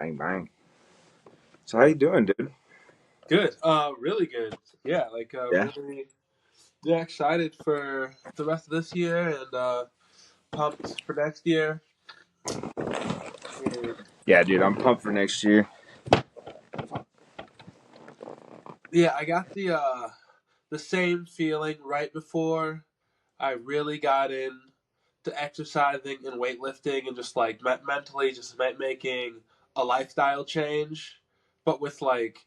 Bang bang. So how you doing, dude? Good. Really good. Yeah, Yeah. really excited for the rest of this year and pumped for next year. And Yeah, dude. I'm pumped for next year. yeah, I got the same feeling right before I really got in to exercising and weightlifting and just like mentally just making a lifestyle change, but with like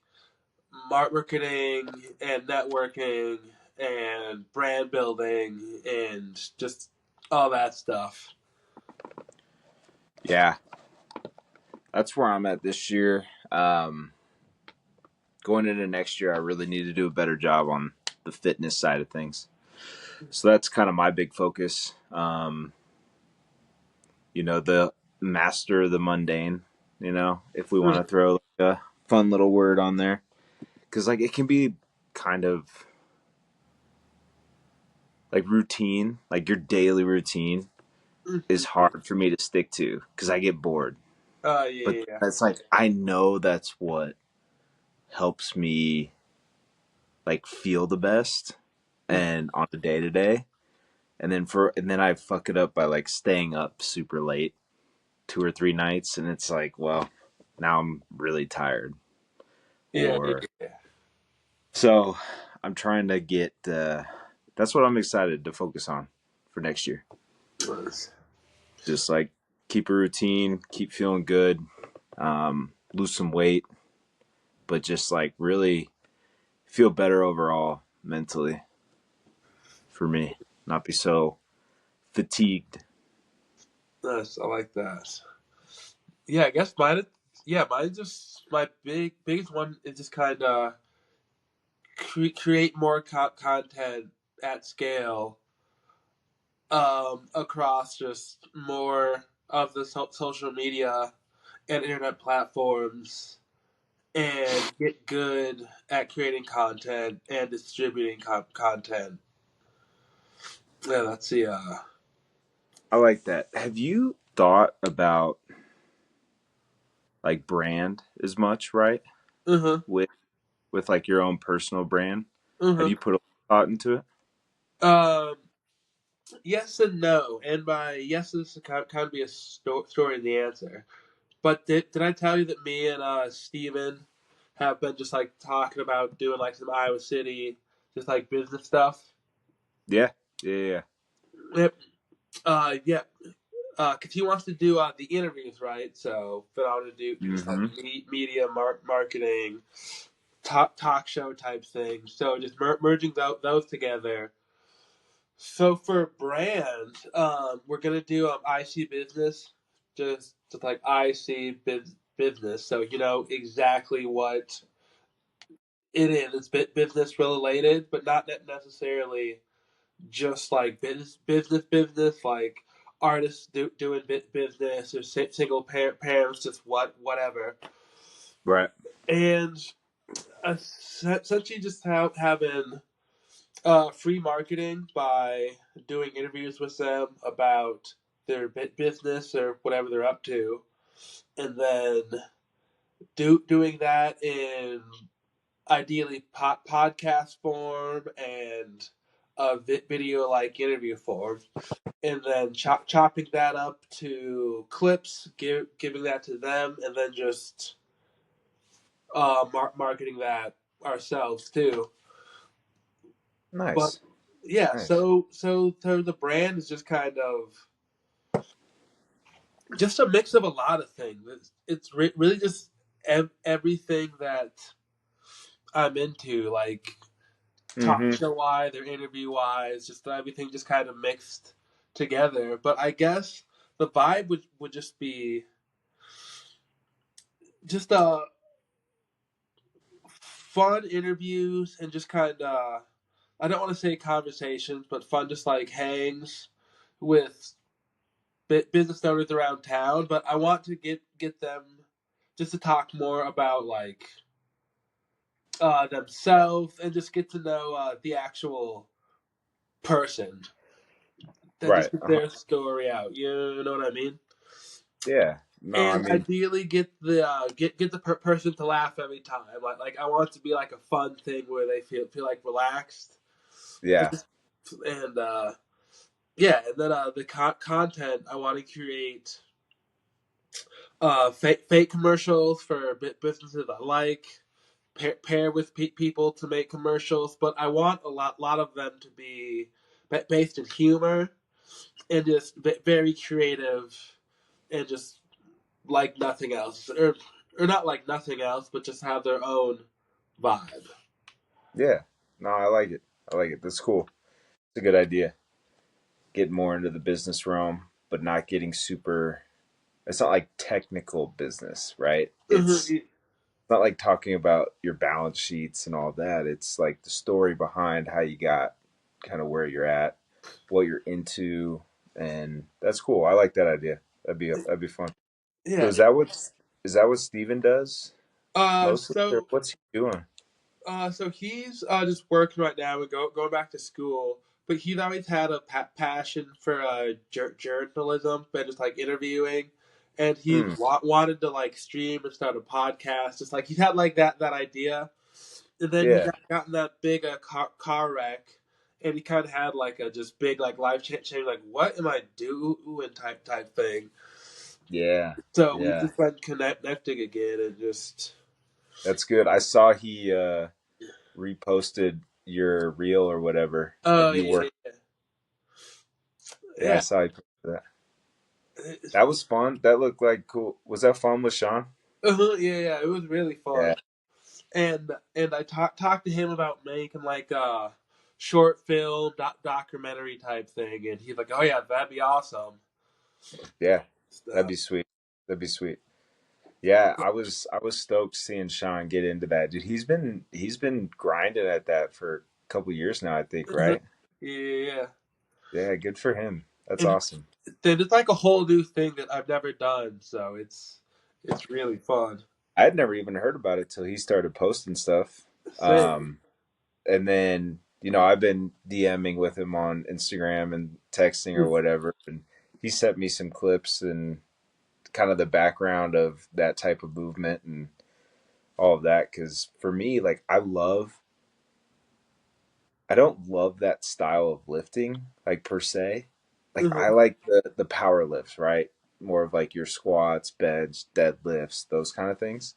marketing and networking and brand building and just all that stuff. Yeah, that's where I'm at this year. Going into next year, I really need to do a better job on the fitness side of things. So that's kind of my big focus. The master of the mundane. If we want to throw like a fun little word on there, because like it can be kind of like routine, like your daily routine is hard for me to stick to because I get bored. But Yeah, yeah. that's like I know that's what helps me like feel the best and on a day to day. And then I fuck it up by like staying up super late 2 or 3 nights, and it's like, well, now I'm really tired. Yeah, Or yeah, so I'm trying to get that's what I'm excited to focus on for next year. yeah. Just like keep a routine, keep feeling good, lose some weight, but just like really feel better overall mentally for me, not be so fatigued. Nice. I like that. Yeah, I guess mine. Yeah, mine just my biggest one is just kind of create more content at scale across just more of the social media and internet platforms and get good at creating content and distributing content. Yeah, that's the I like that. Have you thought about like brand as much, right? uh-huh. With like your own personal brand. Have Uh-huh. you put a thought into it? Um yes and no. And by yes this kind of be a story of the answer. But did I tell you that me and Steven have been just like talking about doing like some Iowa City just like business stuff? Yeah. Yeah. Yep. Yeah. Because he wants to do the interviews, right? So, but I want to do just like Mm-hmm. media marketing, talk show type thing. So just merging those together. So for brand, we're gonna do IC business, just like IC business. So you know exactly what it is. It's business related, but not necessarily just like business like artists doing business or single parents just whatever Right. and essentially just having free marketing by doing interviews with them about their business or whatever they're up to and then doing that in ideally podcast form and a video like interview form and then chopping that up to clips, giving that to them, and then just marketing that ourselves too. But Nice. yeah, Nice. so the brand is just kind of just a mix of a lot of things. It's really just everything that I'm into, like talk Mm-hmm. show wise or interview wise, just everything just kind of mixed together. But I guess the vibe would just be just fun interviews and just kind of I don't want to say conversations, but fun just like hangs with business owners around town. But I want to get them just to talk more about like themselves and just get to know the actual person. Then Right. just get their story out. You know what I mean? Yeah. No, I and mean, ideally get the person to laugh every time. Like I want it to be like a fun thing where they feel like relaxed, and yeah, just and yeah, and then the content I want to create fake commercials for businesses I like, pair with people to make commercials, but I want a lot of them to be based in humor and just very creative and just like nothing else, or not like nothing else, but just have their own vibe. yeah. No, I like it. I like it. That's cool. It's a good idea. Get more into the business realm, but not getting super. It's not like technical business, right? It's not like talking about your balance sheets and all that. It's like the story behind how you got kind of where you're at, what you're into, and that's cool. I like that idea. That'd be fun. So Yeah. is that what Steven does Uh, mostly, or so what's he doing? so he's just working right now and going back to school. But he's always had a passion for journalism and just like interviewing, and he Hmm. wanted to like stream and start a podcast. Just like he had like that idea, and then he Yeah. got in that big car wreck, and he kind of had like a just big like life change, like what am I doing type thing. Yeah. So we Yeah. just went connecting again and just That's good. I saw he reposted your reel or whatever of oh you work. yeah Yeah, I yeah saw you posted that. yeah. That was fun. That looked like cool. Was that fun with Sean? Yeah, it was really Yeah. fun. And I talked to him about making like a short film documentary type thing, and he's like, "Oh yeah, that'd be awesome." Yeah. That'd Stuff. be sweet. That'd be sweet. Yeah, I was stoked seeing Sean get into that. Dude, he's been grinding at that for a couple years now, I think, Uh-huh. right? Yeah, Yeah, good for him. That's and awesome. then it's like a whole new thing that I've never done, so it's really fun. I had never even heard about it till he started posting stuff. Same. And then, I've been DMing with him on Instagram and texting or whatever, and he sent me some clips and kind of the background of that type of movement and all of that. Because for me, like, I don't love that style of lifting, like per se. Like I Uh-huh. like the power lifts, right? More of like your squats, bench, deadlifts, those kind of things.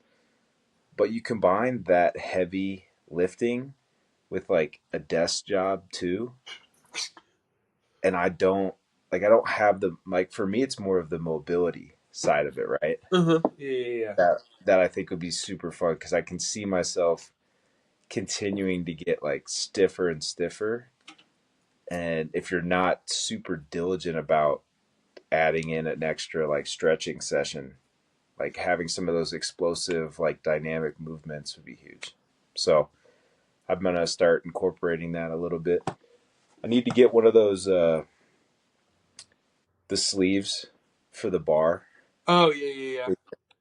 But you combine that heavy lifting with like a desk job too, and I don't have the like for me it's more of the mobility side of it, right? Uh-huh. Yeah. That I think would be super fun because I can see myself continuing to get like stiffer and stiffer, and if you're not super diligent about adding in an extra like stretching session, like having some of those explosive like dynamic movements would be huge. So I'm gonna start incorporating that a little bit. I need to get one of those the sleeves for the bar. Oh yeah.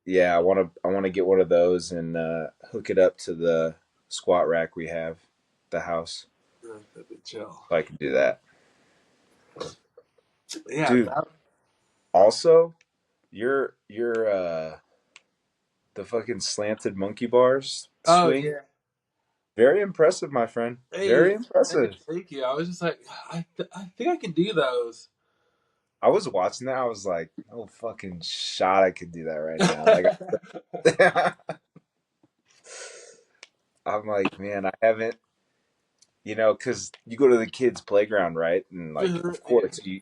Yeah, I want to get one of those and hook it up to the squat rack we have at the house, That'd be chill. so I can do that. Yeah. Dude, also your the fucking slanted monkey bars Oh swing, yeah. very impressive, my friend. Hey, Very impressive. thank you. I was just like, I think I can do those. I was watching that. I was like, no fucking shot I could do that right now. Like, I'm like, man, I haven't, because you go to the kids' playground, right? And like, of course, you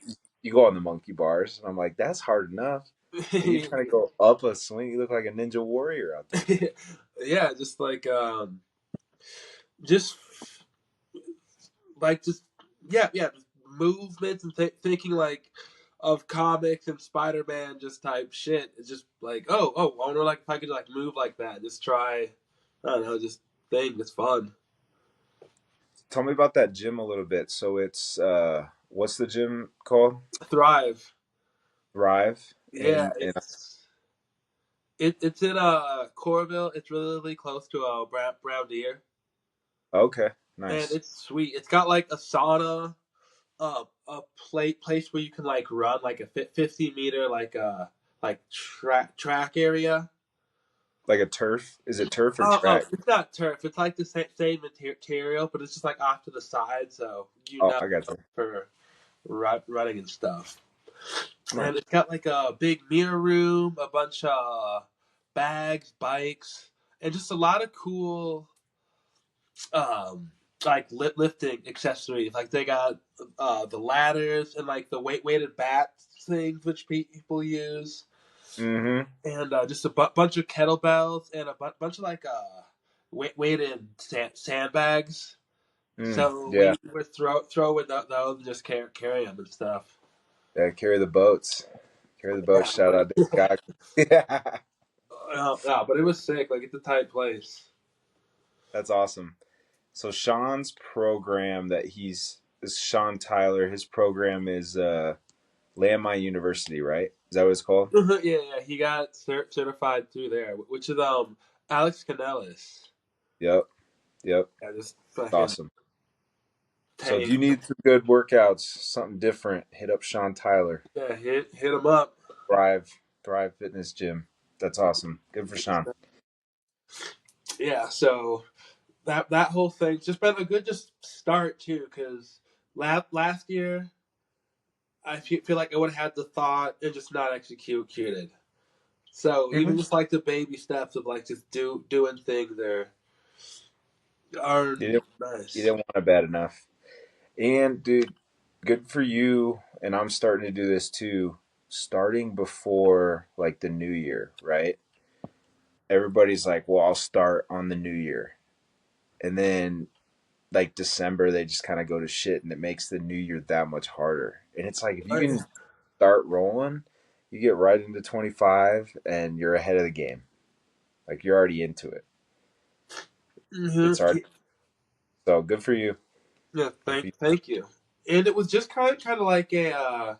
go on the monkey bars, and I'm like, that's hard enough. And you're trying to go up a swing. You look like a ninja warrior out there. Yeah, just just just just movements and thinking like of comics and Spider-Man just type shit. It's just like, oh, I wonder like if I could like move like that. Just try, I don't know, just thing. It's fun. Tell me about that gym a little bit. So it's what's the gym called? Thrive. Thrive. Yeah, And it's in Corville. It's really close to Brown Deer, okay, and nice. it's sweet. It's got like a sauna, a place where you can like run like a 50 meter like track area. Like a turf? Is it turf or track? It's not turf. It's like the same material, but it's just like off to the side, so Oh, I got you. for running and stuff. And Nice. it's got like a big mirror room, a bunch of bags, bikes, and just a lot of cool um like lifting accessories. Like they got the ladders and like the weighted bat things which people use, Mm-hmm. and just a bunch of kettlebells and a bunch of like weighted sandbags. So Yeah. we were throwing those and just carry them and stuff. Yeah, carry the boats. Carry the boats. Yeah, Shout out to but Chicago. Yeah. no, but it was sick. Like it's a tight place. That's awesome. So Sean's program that he's is Sean Tyler, his program is Landmine University, right? Is that what it's called? Yeah. He got certified through there, which is Alex Canellis. Yep. Yep. Yeah, just fucking Awesome. So if tank. you need some good workouts, something different, hit up Sean Tyler. Yeah, hit him up. Thrive Fitness Gym. That's awesome. Good for Sean. Yeah, so that whole thing's just been a good just start too, because last year I feel like I would have had the thought and just not executed. So Mm-hmm. even just like the baby steps of like just doing things there are You didn't you nice. didn't want it bad enough. And dude, good for you. And I'm starting to do this too. Starting before like the new year, right? Everybody's like, well, I'll start on the new year. And then like December, they just kind of go to shit and it makes the new year that much harder. And it's like, if you can start rolling, you get right into 25 and you're ahead of the game. Like you're already into it. It's Mm-hmm. hard. So good for you. Yeah, Good for you. thank you. And it was just kind of like a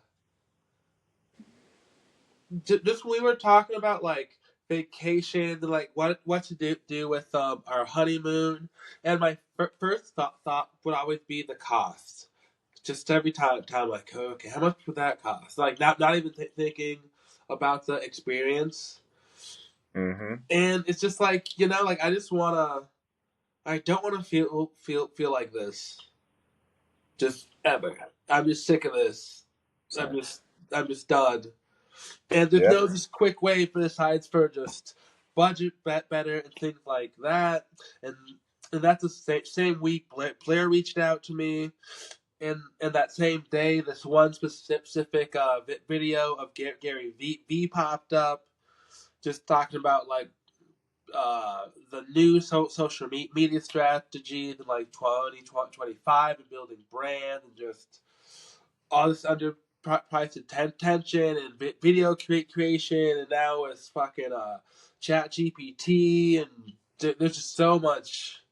just when we were talking about like vacation and like what to do with our honeymoon, and my first thought would always be the cost. Just every time like, okay, how much would that cost? Like not even thinking about the experience. Mm-hmm. And it's just like, like I don't want to feel like this just ever. I'm just sick of this. I'm So, just I'm just done. And there's yeah, no just quick way besides for just budget better and things like that. And and that's the same week Blair reached out to me, and that same day this one specific video of Gary V popped up, just talking about like the new social media strategies in like 2025 and building brand and just all this underpriced attention and video creation, and now it's fucking chat GPT, and there's just so much.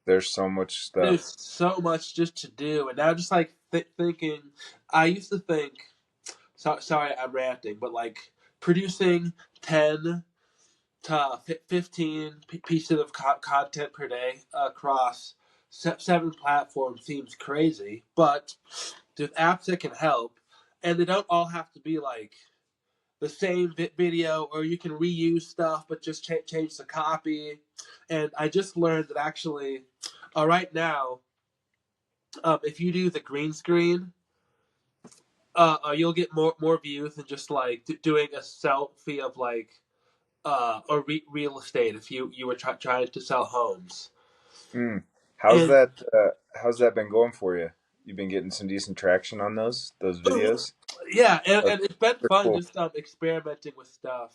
there's so much There's stuff. so much just to do, and now just like thinking, I used to think. Sorry, I'm ranting, but like producing 10 to 15 pieces of content per day across 7 platforms seems crazy, but there's apps that can help, and they don't all have to be like the same video, or you can reuse stuff but just change the copy. And I just learned that actually, right now, if you do the green screen, you'll get more views than just like doing a selfie of like or real estate if you were trying to sell homes. Mm. And How's that been going for you? You've been getting some decent traction on those videos? yeah, That's and it's been pretty fun cool. just experimenting with stuff,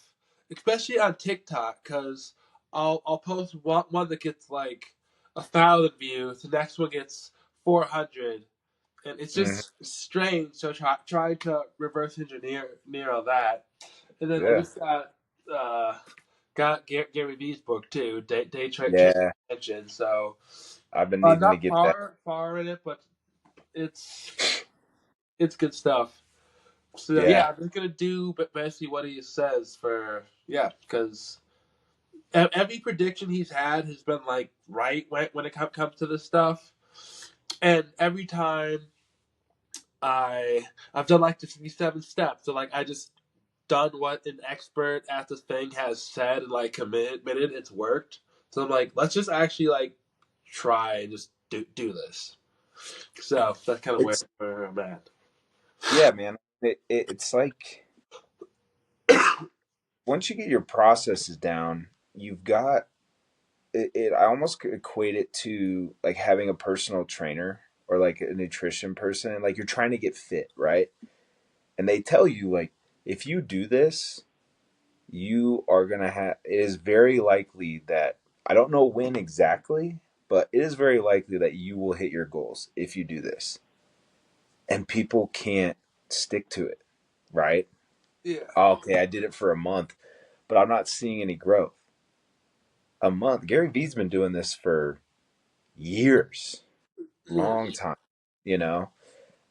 especially on TikTok, because I'll post one that gets like 1,000 views, the next one gets 400, and it's Hmm. just strange. So trying to reverse engineer all that, and then I Yeah. just got Gary Vee's book too, Day Trade Yeah. Attention. So I've been needing to not get that. far in it, but it's it's good stuff. So Yeah. yeah, I'm just gonna do basically what he says for because every prediction he's had has been like right when it comes to this stuff, and every time I've done like the 57 steps, so like I just done what an expert at this thing has said and like committed. It's worked. So I'm like, let's just actually like try and just do this. So that's kind of It's where I'm at. yeah, man. It's like once you get your processes down, you've got it. I almost could equate it to like having a personal trainer or like a nutrition person, and like you're trying to get fit, right? And they tell you like if you do this, you are gonna have. It is very likely that I don't know when exactly, but it is very likely that you will hit your goals if you do this. And people can't stick to it, right? Yeah. Okay, I did it for a month, but I'm not seeing any growth. A month. Gary Vee's been doing this for years, Mm. long time, you know?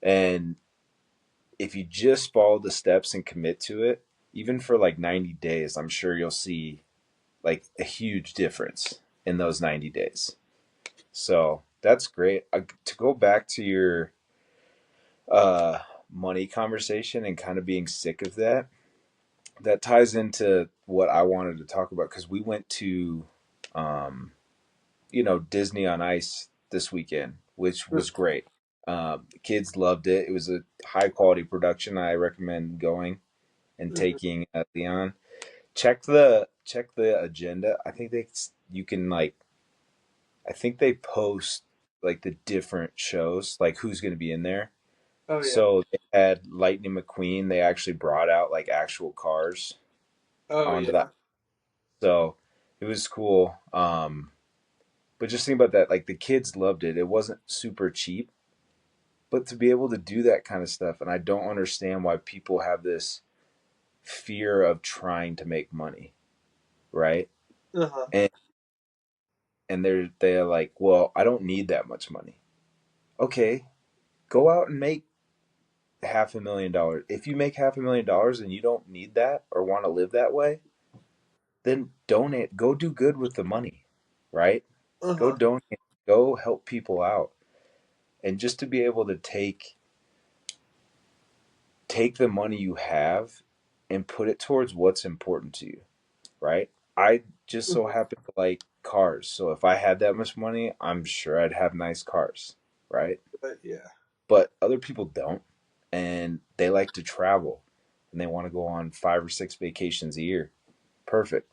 And if you just follow the steps and commit to it, even for like 90 days, I'm sure you'll see like a huge difference in those 90 days. So that's great. To go back to your uh, money conversation and kind of being sick of that, that ties into what I wanted to talk about because we went to, um, Disney on Ice this weekend, which was great. The kids loved it. It was a high quality production. I recommend going and Mm-hmm. taking Leon. Check the agenda. I think you can like I think they post like the different shows, like who's going to be in there. Oh yeah. So they had Lightning McQueen. They actually brought out like actual cars Oh onto that. yeah. So it was cool. But just think about that. Like the kids loved it. It wasn't super cheap, but to be able to do that kind of stuff, and I don't understand why people have this fear of trying to make money, right? Uh huh. And they're like, well, I don't need that much money. Okay, go out and make $500,000. If you make $500,000 and you don't need that or want to live that way, then donate. Go do good with the money, right? Uh Go huh. donate. Go help people out. And just to be able to take the money you have and put it towards what's important to you, right? I just so happen to like cars. So if I had that much money, I'm sure I'd have nice cars, right? But yeah. But other people don't. And they like to travel and they want to go on 5 or 6 vacations a year. Perfect.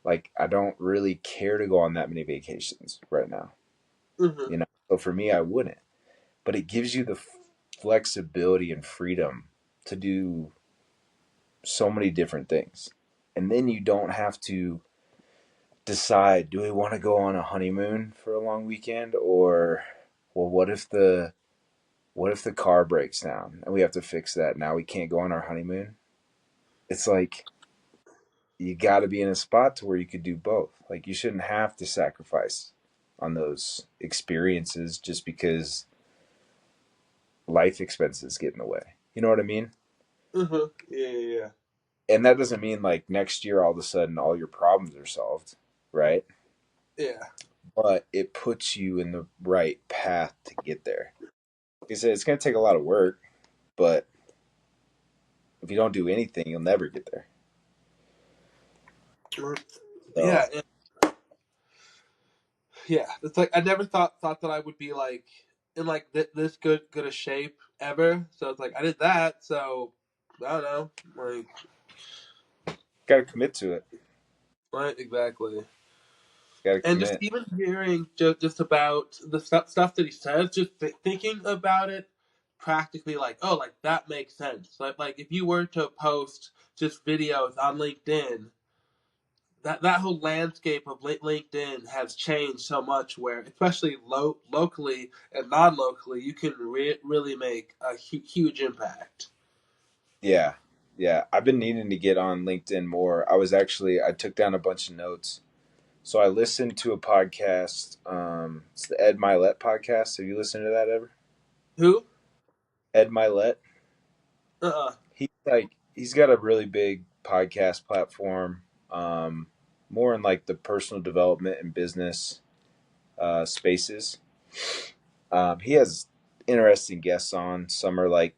Like, I don't really care to go on that many vacations right now, Mm-hmm. you know? So for me, I wouldn't. But it gives you the flexibility and freedom to do so many different things. And then you don't have to decide, do we want to go on a honeymoon for a long weekend, or well, what if the car breaks down and we have to fix that? Now we can't go on our honeymoon. It's like you got to be in a spot to where you could do both. Like you shouldn't have to sacrifice on those experiences just because life expenses get in the way. You know what I mean? Mm-hmm. Yeah. Yeah. And that doesn't mean like next year all of a sudden all your problems are solved, right? Yeah. But it puts you in the right path to get there. Like I said, it's going to take a lot of work, but if you don't do anything, you'll never get there. Yeah. So, Yeah. Yeah, it's like I never thought that I would be like in like this good a shape ever. So it's like I did that. So I don't know, like got to commit to it. right, exactly. Got to And just commit. even hearing just about the stuff that he says, just thinking about it practically, like oh, like that makes sense. Like if you were to post just videos on LinkedIn, that whole landscape of LinkedIn has changed so much. Where especially locally and non-locally, you can really make a huge impact. Yeah. Yeah. I've been needing to get on LinkedIn more. I took down a bunch of notes. So I listened to a podcast. It's the Ed Milet podcast. Have you listened to that ever? Who? Ed Milet. Uh. He's got a really big podcast platform, more in like the personal development and business spaces. He has interesting guests on. Some are like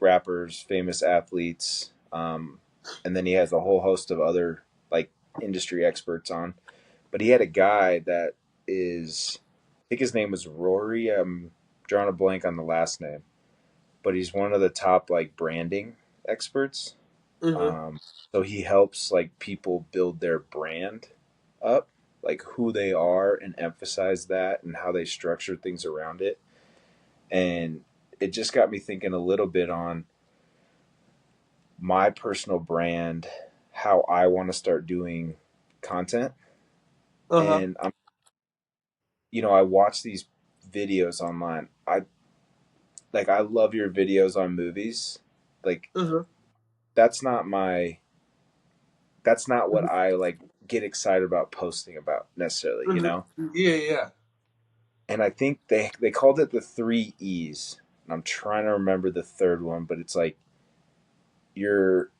rappers, famous athletes. Um, and then he has a whole host of other like industry experts on. But he had a guy that is, I think his name was Rory. I'm drawing a blank on the last name, but he's one of the top like branding experts. Mhm. Um, so he helps like people build their brand up, like who they are, and emphasize that and how they structure things around it. And it just got me thinking a little bit on my personal brand, how I want to start doing content. Uh huh. And I watch these videos online. I love your videos on movies. Like Mhm. that's not my that's not what Mhm. I like get excited about posting about necessarily, you Mhm. know? Yeah, yeah. And I think they called it the 3 E's. And I'm trying to remember the third one, but it's like your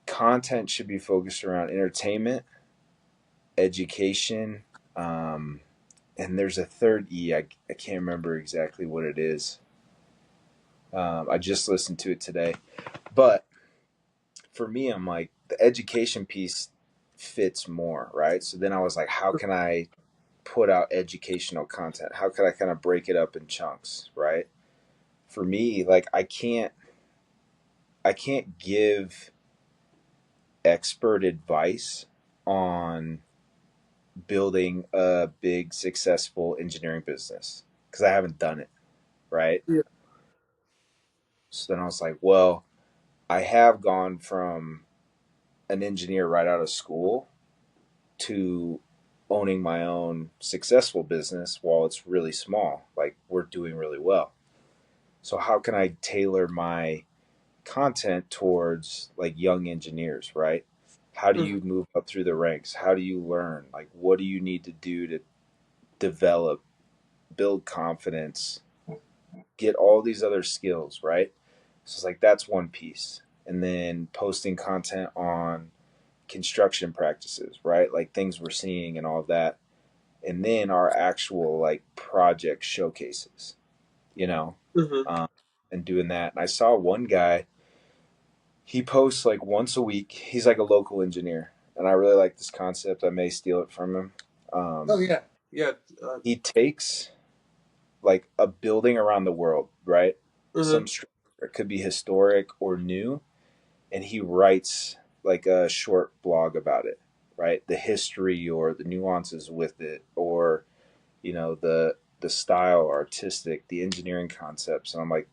content should be focused around entertainment, education, um, and there's a third E. I can't remember exactly what it is. I just listened to it today. But for me, I'm like, the education piece fits more, right? So then I was like, how can I put out educational content? How could I kind of break it up in chunks, right? For me, like I can't give expert advice on building a big successful engineering business because I haven't done it, right? Yeah. So then I was like, well, I have gone from an engineer right out of school to owning my own successful business while it's really small. Like we're doing really well. So how can I tailor my content towards like young engineers, right? How do Mhm. you move up through the ranks? How do you learn? Like what do you need to do to develop, build confidence, get all these other skills, right? So it's like that's one piece. And then posting content on construction practices, right? Like things we're seeing and all of that. And then our actual like project showcases, you know, Mhm. um, and doing that. And I saw one guy, he posts like once a week. He's like a local engineer. And I really like this concept. I may steal it from him. Oh Um, yeah. Yeah. Uh, he takes like a building around the world, right? mhm. Some structure, it could be historic or new, and he writes like a short blog about it, right? The history or the nuances with it, or the style, artistic, the engineering concepts. And I'm like,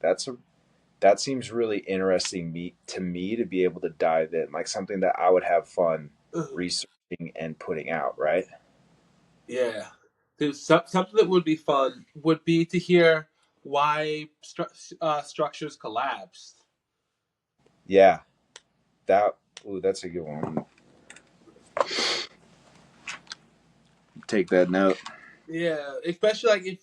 that seems really interesting to me to be able to dive in, like something that I would have fun Mhm. researching and putting out, right? Yeah. Dude, something that would be fun would be to hear why structures collapsed. Yeah, that ooh, that's a good one. Take that note. Yeah, especially like if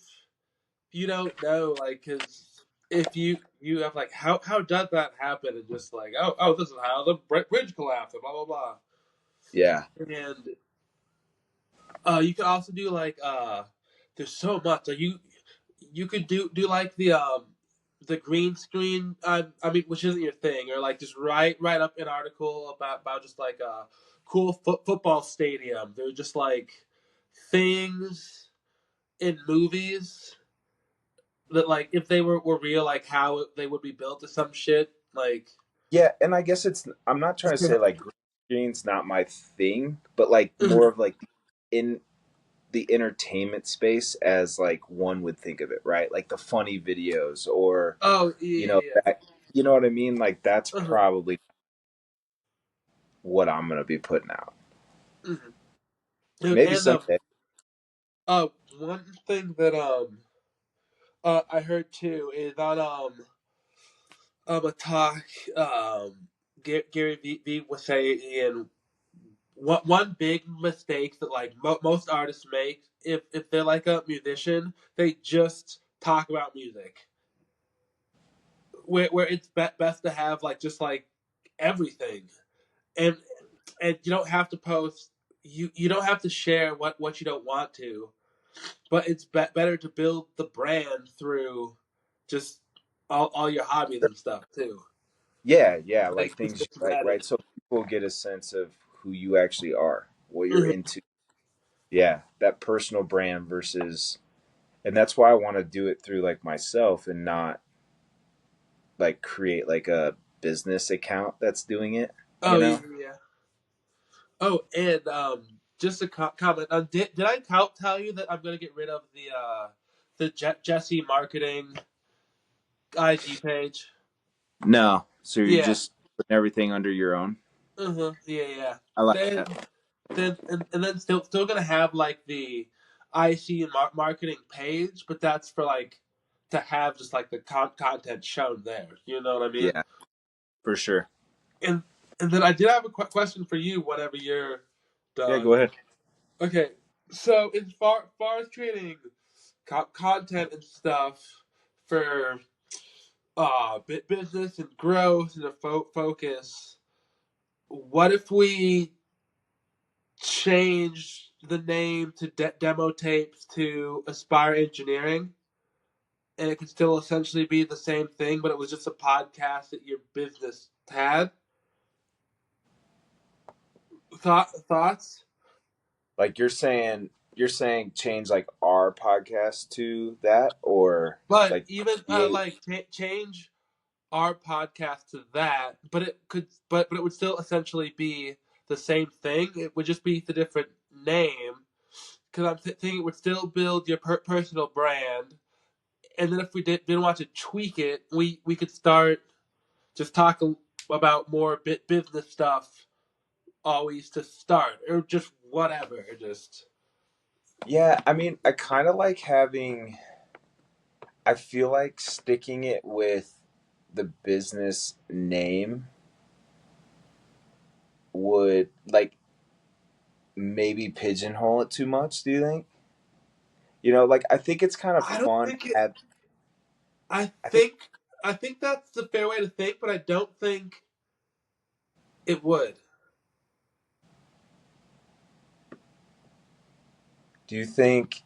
you don't know, like, because if you have like how does that happen, and just like oh this is how the bridge collapsed and blah blah blah, Yeah. and you could also do like there's so much like you could do like the green screen, I mean, which isn't your thing, or like just write up an article about just like a cool football stadium. They're just like things in movies that, like, if they were real, like how they would be built to some shit. Like, Yeah, and I guess I'm not trying to say like green screen's not my thing, but like more Mhm. of like in the entertainment space as like one would think of it, right? Like the funny videos or Oh yeah, yeah. that you know what I mean? Like that's Uh-huh. probably what I'm gonna be putting out. Mhm. Maybe And someday. one thing that I heard too is on a talk Gary V was saying, one big mistake that like most artists make, if they're like a musician, they just talk about music, where it's best to have like just like everything, and you don't have to post, you don't have to share what you don't want to, but it's better to build the brand through just all your hobbies and stuff too. Yeah, like like things like embedded. right, so people get a sense of who you actually are, what you're Mhm. into. Yeah, that personal brand versus, and that's why I want to do it through like myself and not like create like a business account that's doing it, you Oh yeah, know? yeah. Oh, and just a comment. Did I tell you that I'm gonna get rid of the Jesse marketing IG page? No, so you're Yeah. just putting everything under your own. Yeah, yeah. I like Then that. and then still gonna have like the IC and marketing page, but that's for like to have just like the content shown there. You know what I mean? Yeah, for sure. And and then I did have a question for you whenever you're Yeah, done. go ahead. Okay, so as far as creating content and stuff for business and growth and a focus, what if we change the name to demo tapes to Aspire Engineering, and it could still essentially be the same thing, but it was just a podcast that your business had? Thoughts? Like you're saying change like our podcast to that or But like even create. like change our podcast to that, but it could, but it would still essentially be the same thing. It would just be the different name, because I'm thinking it would still build your personal brand. And then if we didn't want to tweak it, we could start just talk about more business stuff always to start, or just whatever. Just Yeah, I mean, I kind of like having, I feel like sticking it with the business name would like maybe pigeonhole it too much, do you think? Like I think it's kind of I don't fun think it. at I I think think I think that's the fair way to think, but I don't think it would. do you think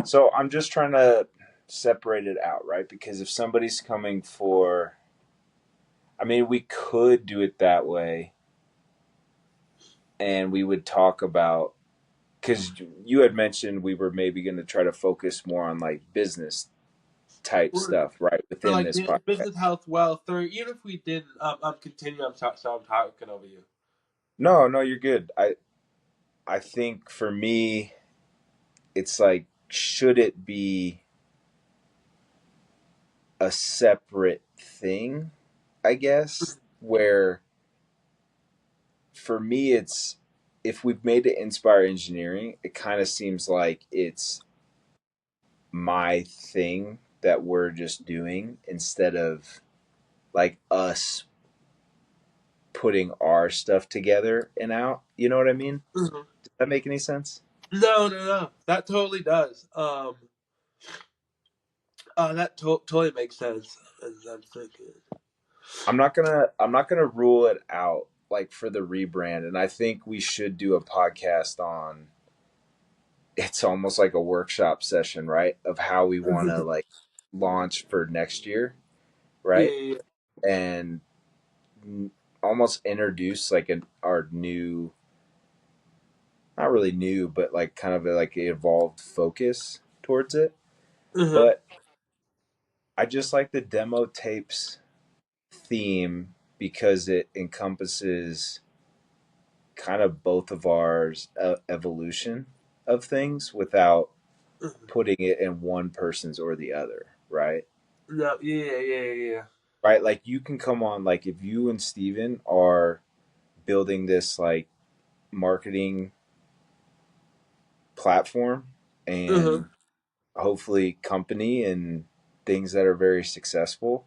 so I'm just trying to separate it out, right? Because if somebody's coming for I mean, we could do it that way and we would talk about because you had mentioned we were maybe going to try to focus more on like business type Or, stuff, right? or Within like this podcast. business, health, wealth, or even if we didn't, continue. So I'm talking over you. No, no, you're good. I think for me, it's like, should it be a separate thing? I guess where for me, it's if we've made it Inspire Engineering, it kind of seems like it's my thing that we're just doing instead of like us putting our stuff together and out. You know what I mean? Mhm. Does that make any sense? No, no, no. That totally does. That totally makes sense. As I'm thinking. I'm not gonna rule it out like for the rebrand, and I think we should do a podcast on. It's almost like a workshop session, right? Of how we want to like launch for next year, Yeah, right? yeah, And almost introduce like our new, not really new, but like kind of like evolved focus towards it. yeah. But I just like the demo tapes theme because it encompasses kind of both of ours evolution of things without Mhm. putting it in one person's or the other, right? No, yeah, yeah, yeah. Right? Like you can come on, like if you and Steven are building this like marketing platform Uh-huh. and hopefully company and things that are very successful,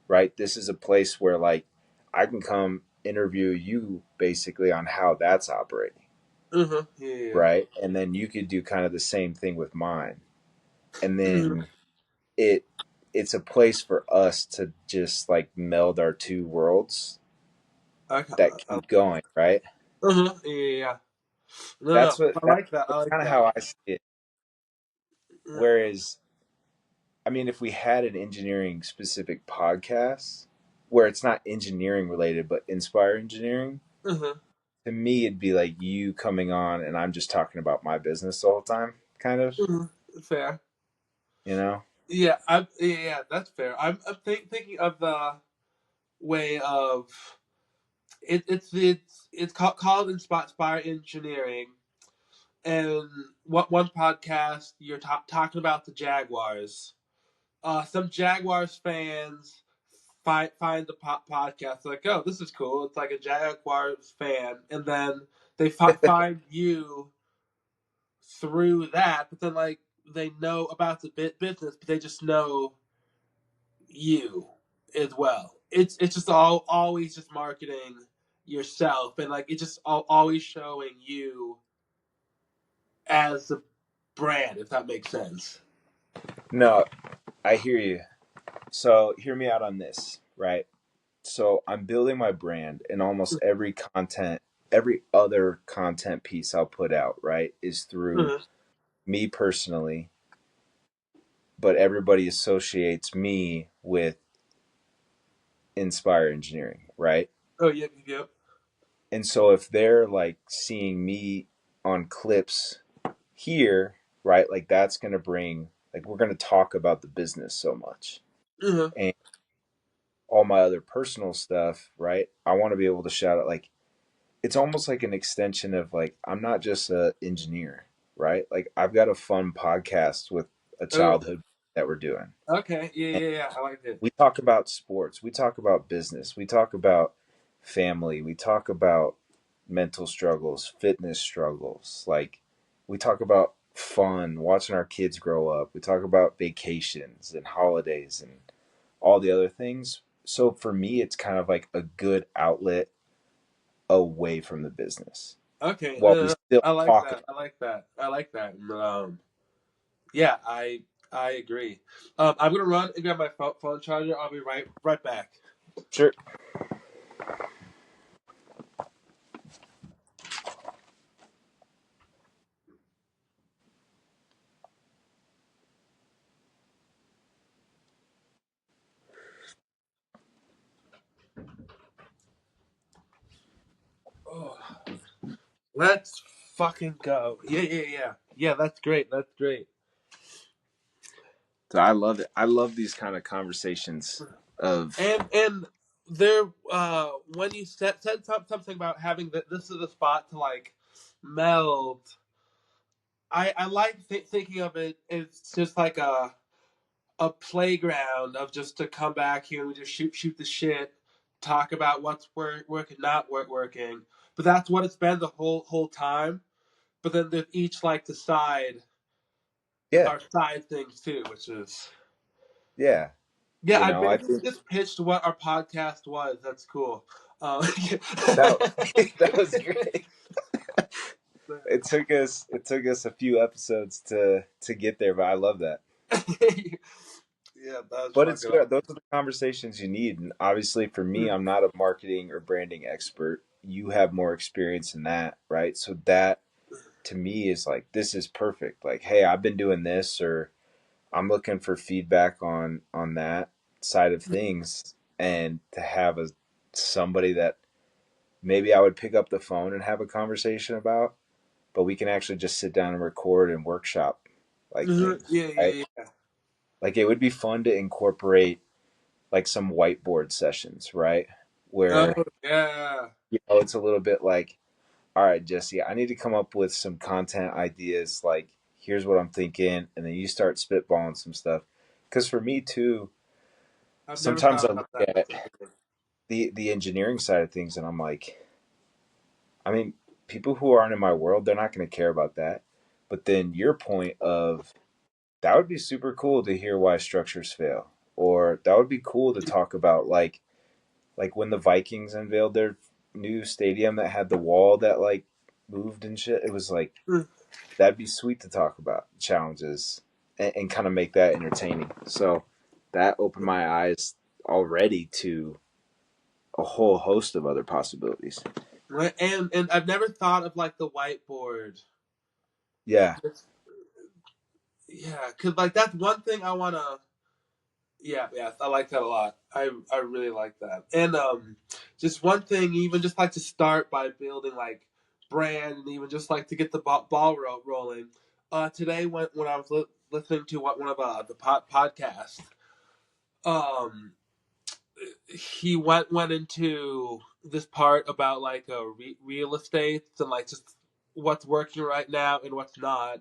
right? This is a place where like I can come interview you basically on how that's operating, Uh-huh. Yeah, yeah. right? And then you could do kind of the same thing with mine. And Mhm. then it it's a place for us to just like meld our two worlds Okay. that keep going, right? Uh-huh. Yeah, yeah, yeah. No, no. That's what I like that. I that's like kind of that. how I see it. Yeah. Whereas I mean, if we had an engineering specific podcast where it's not engineering related, but inspire engineering, Mm-hmm. to me, it'd be like you coming on and I'm just talking about my business the whole time, kind of, Mm-hmm. Fair. you know? Yeah, yeah, that's fair. I'm thinking of the way of it's called Inspire Engineering, and what one podcast you're talking about the Jaguars. Some Jaguars fans find the podcast like, oh, this is cool. It's like a Jaguars fan, and then they find you through that. But then like they know about the business, but they just know you as well. It's just always just marketing yourself, and like it's just always showing you as a brand, if that makes sense. No, I hear you. So hear me out on this, right? So I'm building my brand, and almost every content, every other content piece I'll put out, right, is through Mm-hmm. me personally, but everybody associates me with Inspire Engineering, right? Oh, yep, yep. And so if they're like seeing me on clips here, right, like that's going to bring, like, we're going to talk about the business so much. Mm-hmm. And all my other personal stuff, right? I want to be able to shout out, like, it's almost like an extension of like, I'm not just an engineer, right? Like, I've got a fun podcast with a Oh, childhood that we're doing. okay, yeah, yeah, yeah. I like it. We talk about sports, we talk about business, we talk about family, we talk about mental struggles, fitness struggles, like we talk about fun, watching our kids grow up, we talk about vacations and holidays and all the other things. So for me it's kind of like a good outlet away from the business Okay, while we still I like talk that. about. I like that. I like that. Yeah, I agree. I'm gonna run and grab my phone charger. I'll be right back. Sure. Oh, let's fucking go. Yeah, yeah, yeah. Yeah, that's great. That's great. So I love it. I love these kind of conversations of. And there, when you said something about having this is a spot to like meld. I like thinking of it. It's just like a playground of just to come back here and just shoot the shit, talk about what's working, not working. But that's what it's been the whole time. But then there's each like decide Yeah, our side things too, which is yeah. yeah. You I know, I basically think just pitched what our podcast was. That's cool. that that was great. It took us a few episodes to get there, but I love that. Yeah, that was But it's fucking good. awesome. Those are the conversations you need. And obviously, for me, Mm, I'm not a marketing or branding expert. You have more experience in that, right? So that to me is like, this is perfect. Like, hey, I've been doing this, or I'm looking for feedback on that side of things, and to have a somebody that maybe I would pick up the phone and have a conversation about, but we can actually just sit down and record and workshop like things, yeah, right? yeah, yeah. Like it would be fun to incorporate like some whiteboard sessions, right? Oh Where yeah. it's a little bit like, all right, Jesse, I need to come up with some content ideas. Like, here's what I'm thinking, and then you start spitballing some stuff. Because for me too, I've never sometimes thought I look about that. at That's interesting. the engineering side of things, and I'm like, I mean, people who aren't in my world, they're not going to care about that. But then your point of that would be super cool to hear why structures fail, or that would be cool to talk about like when the Vikings unveiled their new stadium that had the wall that like moved and shit. It was like Mm, that'd be sweet to talk about challenges and kind of make that entertaining. So that opened my eyes already to a whole host of other possibilities. right. And I've never thought of like the whiteboard. Yeah. Just, yeah, cause like that's one thing I wanna. Yeah, yeah, I like that a lot. I really like that. And just one thing, even just like to start by building like brand, and even just like to get the rolling. Today when I was listening to one of the podcasts, um, he went into this part about like real estate and like just what's working right now and what's not,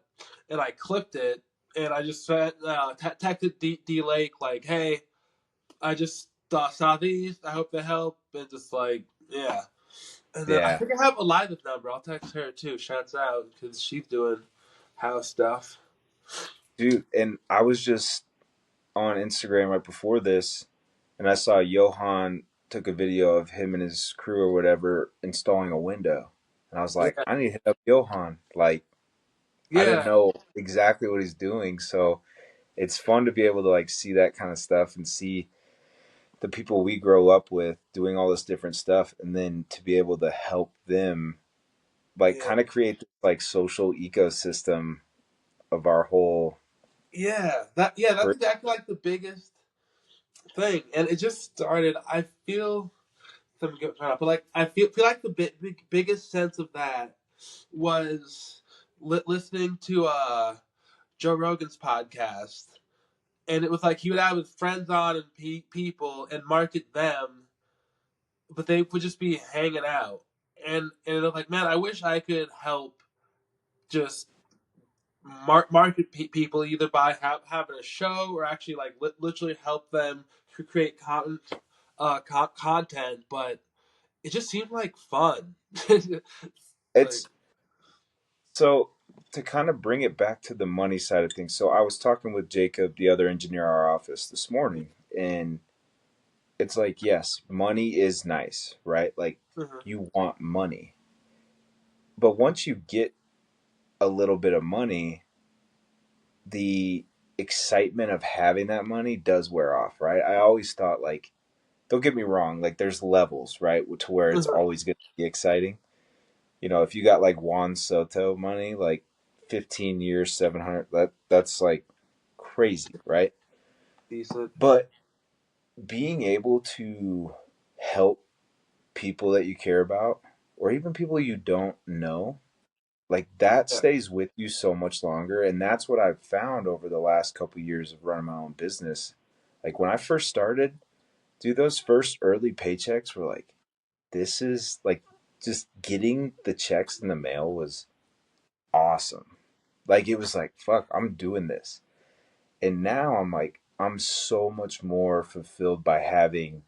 and I clipped it and I just sent texted D Lake like, hey, I just saw these. I hope they help. And just like, yeah. And then I Yeah, think I have Eliza's number. I'll text her too. Shouts out because she's doing house stuff. dude. And I was just on Instagram right before this, and I saw Johan took a video of him and his crew or whatever installing a window, and I was like, Yeah, I need to hit up Johan. Like, I didn't yeah, know exactly what he's doing, so it's fun to be able to like see that kind of stuff and see the people we grow up with doing all this different stuff, and then to be able to help them like yeah, kind of create this like social ecosystem of our whole. yeah. That's exactly like the biggest thing, and it just started. I feel something going on, but like I feel like the biggest sense of that was listening to Joe Rogan's podcast, and it was like he would have his friends on and people and market them, but they would just be hanging out, and it was like, man, I wish I could help just market people either by having a show or actually like literally help them create content, but it just seemed like fun. Like, It's so to kind of bring it back to the money side of things. So I was talking with Jacob, the other engineer in our office this morning, and it's like, yes, money is nice, right? Like uh-huh, you want money. But once you get a little bit of money, the excitement of having that money does wear off, right? I always thought like, don't get me wrong, like there's levels, right, to where it's uh-huh, always going to be exciting. You know, if you got like Juan Soto money, like 15 years, 700, that's like crazy, right? decent. But being able to help people that you care about or even people you don't know, like that Yeah. stays with you so much longer, and that's what I've found over the last couple of years of running my own business. Like when I first started, dude, those first early paychecks were like, this is like just getting the checks in the mail was awesome. Like it was like, fuck, I'm doing this. And now I'm like, I'm so much more fulfilled by having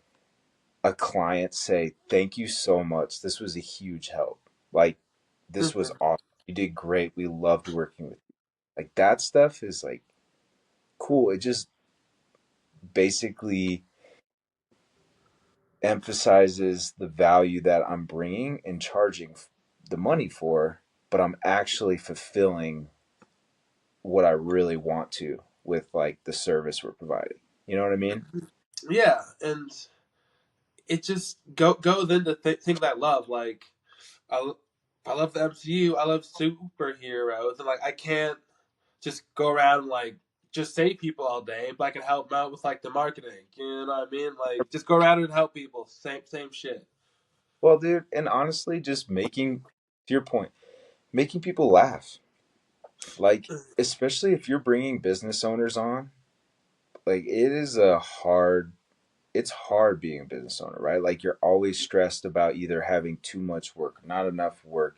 a client say, thank you so much. This was a huge help. Like, this was Uh-huh. awesome. You did great. We loved working with you. Like, that stuff is like cool. It just basically emphasizes the value that I'm bringing and charging the money for, but I'm actually fulfilling what I really want to with like the service we're providing. You know what I mean? Yeah, and it just goes into things I love. Like I, I love the MCU. I love superheroes, and like I can't just go around and, like just save people all day, but I can help them out with like the marketing. You know what I mean? Like just go around and help people. Same shit. Well, dude, and honestly, just making, to your point, making people laugh. Like, especially if you're bringing business owners on, like, it's hard being a business owner, right? Like, you're always stressed about either having too much work, not enough work.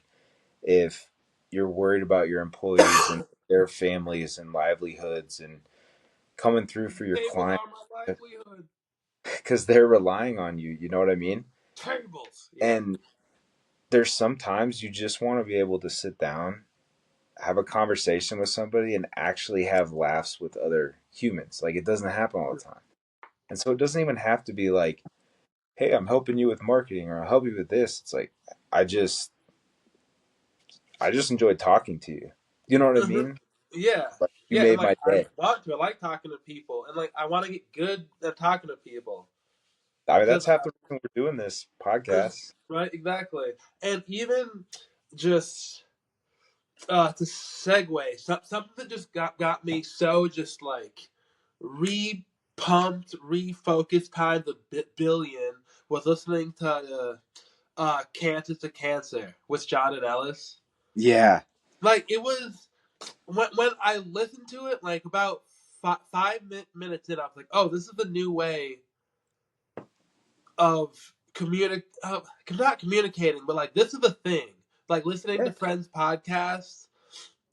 If you're worried about your employees and their families and livelihoods and coming through for your Tables client are my livelihood. because they're relying on you, you know what I mean? Tables. Yeah. And there's sometimes you just want to be able to sit down, have a conversation with somebody, and actually have laughs with other humans. Like it doesn't happen all the time. And so it doesn't even have to be like, hey, I'm helping you with marketing or I'll help you with this. It's like I just I just enjoyed talking to you. You know what I Mhm. mean? Yeah. Like you Yeah, and made like my I day. want to. I like talking to people, and like I want to get good at talking to people I mean, because that's half the reason we're doing this podcast. right, exactly. And even just to segue, something that just got me so just like repurposed. pumped, refocused times a billion was listening to Cancer to Cancer with John and Ellis. Yeah. Like, it was when I listened to it, like about 5 minutes in, I was like, oh, this is the new way of not communicating, but like this is the thing. Like listening to Yeah. friends' podcasts,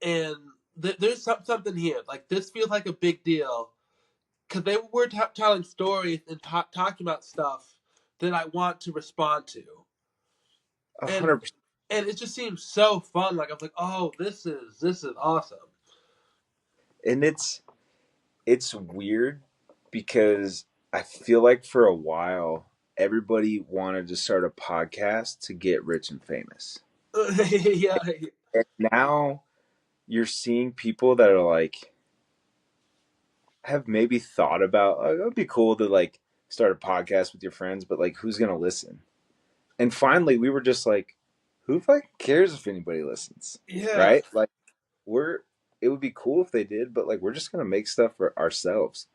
and there's something here. Like this feels like a big deal because they were telling stories and talking about stuff that I want to respond to, and 100%. and it just seems so fun. Like I was like, oh, this is awesome. And it's weird because I feel like for a while everybody wanted to start a podcast to get rich and famous. Yeah, And now you're seeing people that are like have maybe thought about, oh, it would be cool to like start a podcast with your friends, but like who's gonna listen? And finally we were just like, who fucking cares if anybody listens? yeah, Right? Like we're it would be cool if they did, but like we're just gonna make stuff for ourselves.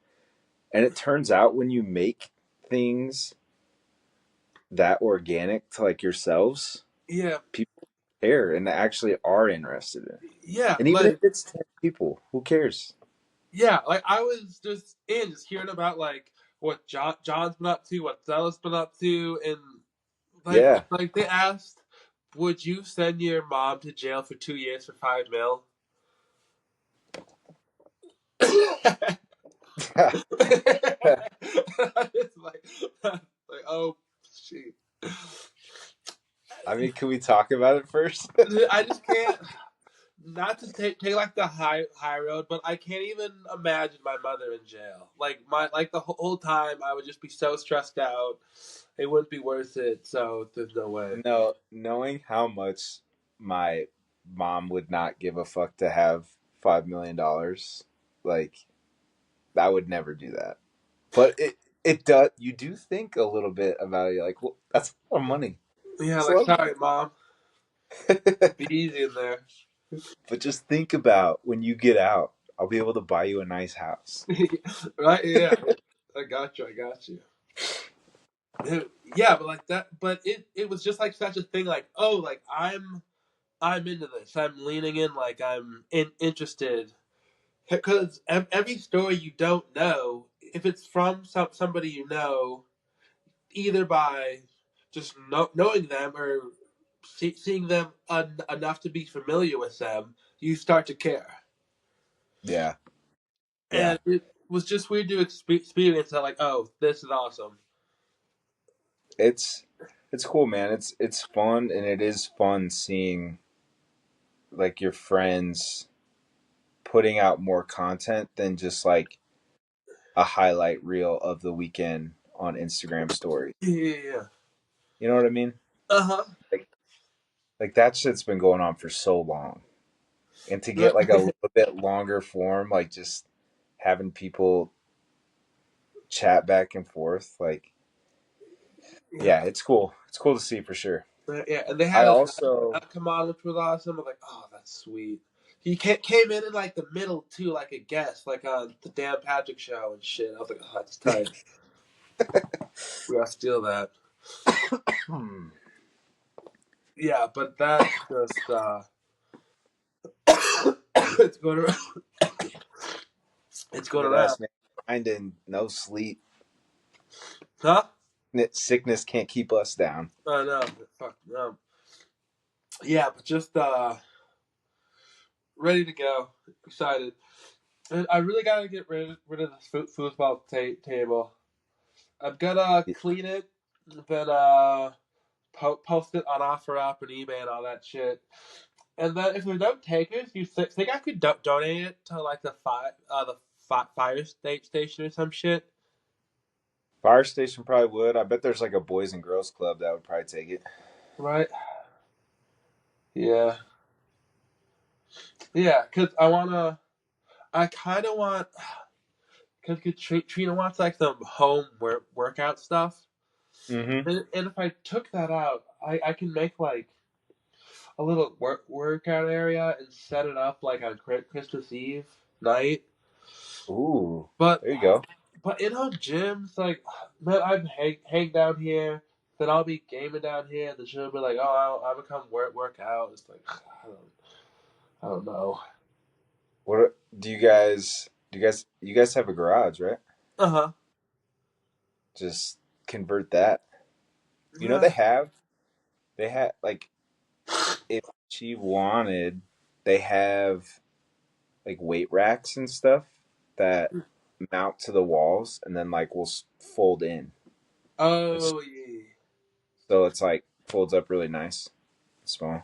And it turns out when you make things that organic to like yourselves, yeah, people care and they actually are interested in it. yeah. And even if Like it's 10 people, who cares? yeah, like I was just hearing about like what John's been up to, what Zella's been up to, and Yeah. like they asked, would you send your mom to jail for 2 years for 5 mil? It's like oh shit. I mean, can we talk about it first? I just can't. Not to take like the high road, but I can't even imagine my mother in jail. Like the whole time, I would just be so stressed out. It wouldn't be worth it. So there's no way. No, knowing how much my mom would not give a fuck to have $5 million, like I would never do that. But it does. You do think a little bit about it. You're like, well, that's a lot of money. Yeah, It's a like lot of sorry, mom. Be easy in there. but just think about when you get out, I'll be able to buy you a nice house. Right? Yeah, I got you. I got you. Yeah, but like that. But it was just like such a thing. Like oh, like I'm into this. I'm leaning in. Like I'm interested. Because every story you don't know, if it's from somebody you know, either by just knowing them or seeing them enough to be familiar with them, you start to care. Yeah, yeah. And it was just weird to experience that, like, oh, this is awesome. It's it's cool, man. It's fun and it is fun seeing like your friends putting out more content than just like a highlight reel of the weekend on Instagram story. Yeah. You know what I mean? Uh huh. Like that shit's been going on for so long. And to get like a little bit longer form, like just having people chat back and forth, like Yeah. yeah, it's cool. It's cool to see for sure. Yeah. And they I had a also come on, which was awesome. I'm like, oh, that's sweet. He came in like the middle too, like a guest, like on the Dan Patrick show and shit. I was like, oh, that's tight. We gotta steal that. hmm, Yeah, but that's just it's going around. It's going look at around. us, man. Finding no sleep. Huh? Sickness can't keep us down. I know. Fuck no. Yeah, but just ready to go. Excited. And I really gotta get rid of this foosball table. I'm gonna clean it, then post it on OfferUp and eBay and all that shit. And then if there's no takers, you think I could donate it to like the fire station or some shit? Fire station probably would. I bet there's like a boys and girls club that would probably take it. Right? Yeah. Yeah, cause I kind of want, cause Trina wants like some home workout stuff, Mm-hmm. and if I took that out, I can make like a little workout area and set it up like on Christmas Eve night. Ooh, But there you go. But in our gyms, like, man, I'd hang down here, then I'll be gaming down here. The gym will be like, oh, I'll come work out. It's like, I don't know. What you guys have a garage, right? Uh huh. Just convert that. You know Yeah. they have like if she wanted, they have like weight racks and stuff that mount to the walls and then like will fold in. It's, Oh yeah. so it's like folds up really nice, small.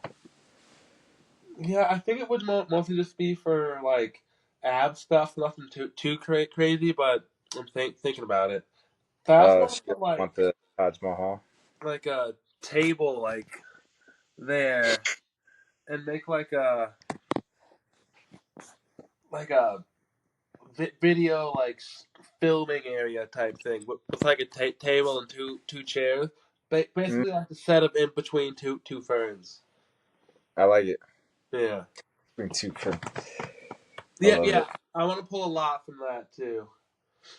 Yeah, I think it would mostly just be for like ab stuff, nothing too crazy. But I'm thinking about it. I also want She to put doesn't want like the Taj Mahal. a table like there and make like a video like filming area type thing with like a table and two chairs. Mm, Basically like the setup in between two ferns. I like it. Yeah. Bring two for. I Yeah, love yeah. it. I want to pull a lot from that too.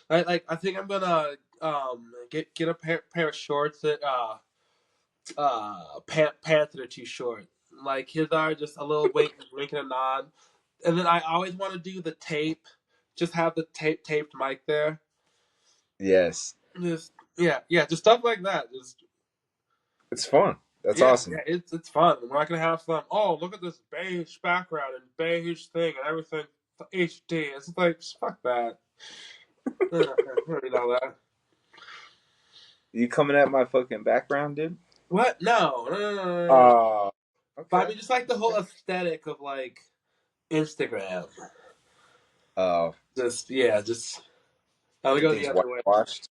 I think I'm gonna get a pair of shorts that pants that are too short. Like his are just a little wink and a nod. And then I always want to do the tape. Just have the taped mic there. Yes, Just yeah, just stuff like that. Just it's fun. That's yeah, awesome. it's fun. We're not gonna have some. Oh, look at this beige background and beige thing and everything HD. It's like fuck that. I don't need all that. You coming at my fucking background, dude? What? No, no, no, no, no, no. Oh, But I okay. mean, just like the whole aesthetic of like Instagram. Oh, Just yeah, just I would go the everything's other way. whitewashed.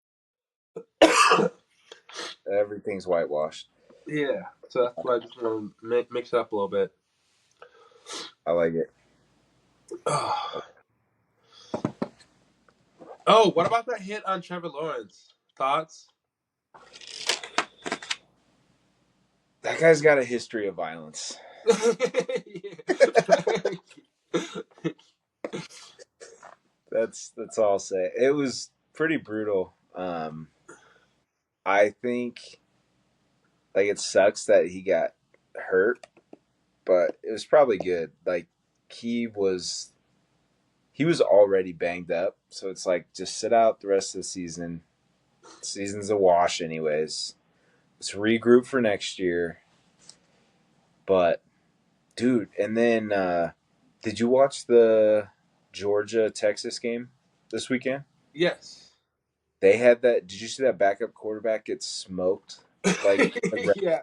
Everything's whitewashed. Yeah, so that's why I just want to mix it up a little bit. I like it. Oh, what about that hit on Trevor Lawrence? Thoughts? That guy's got a history of violence. That's all I'll say. It was pretty brutal. I think like it sucks that he got hurt, but it was probably good. Like he was he was already banged up, so it's like just sit out the rest of the season. Season's a wash anyways. Let's regroup for next year. But dude, and then did you watch the Georgia Texas game this weekend? Yes. They had that. Did you see that backup quarterback get smoked? Like, Yeah.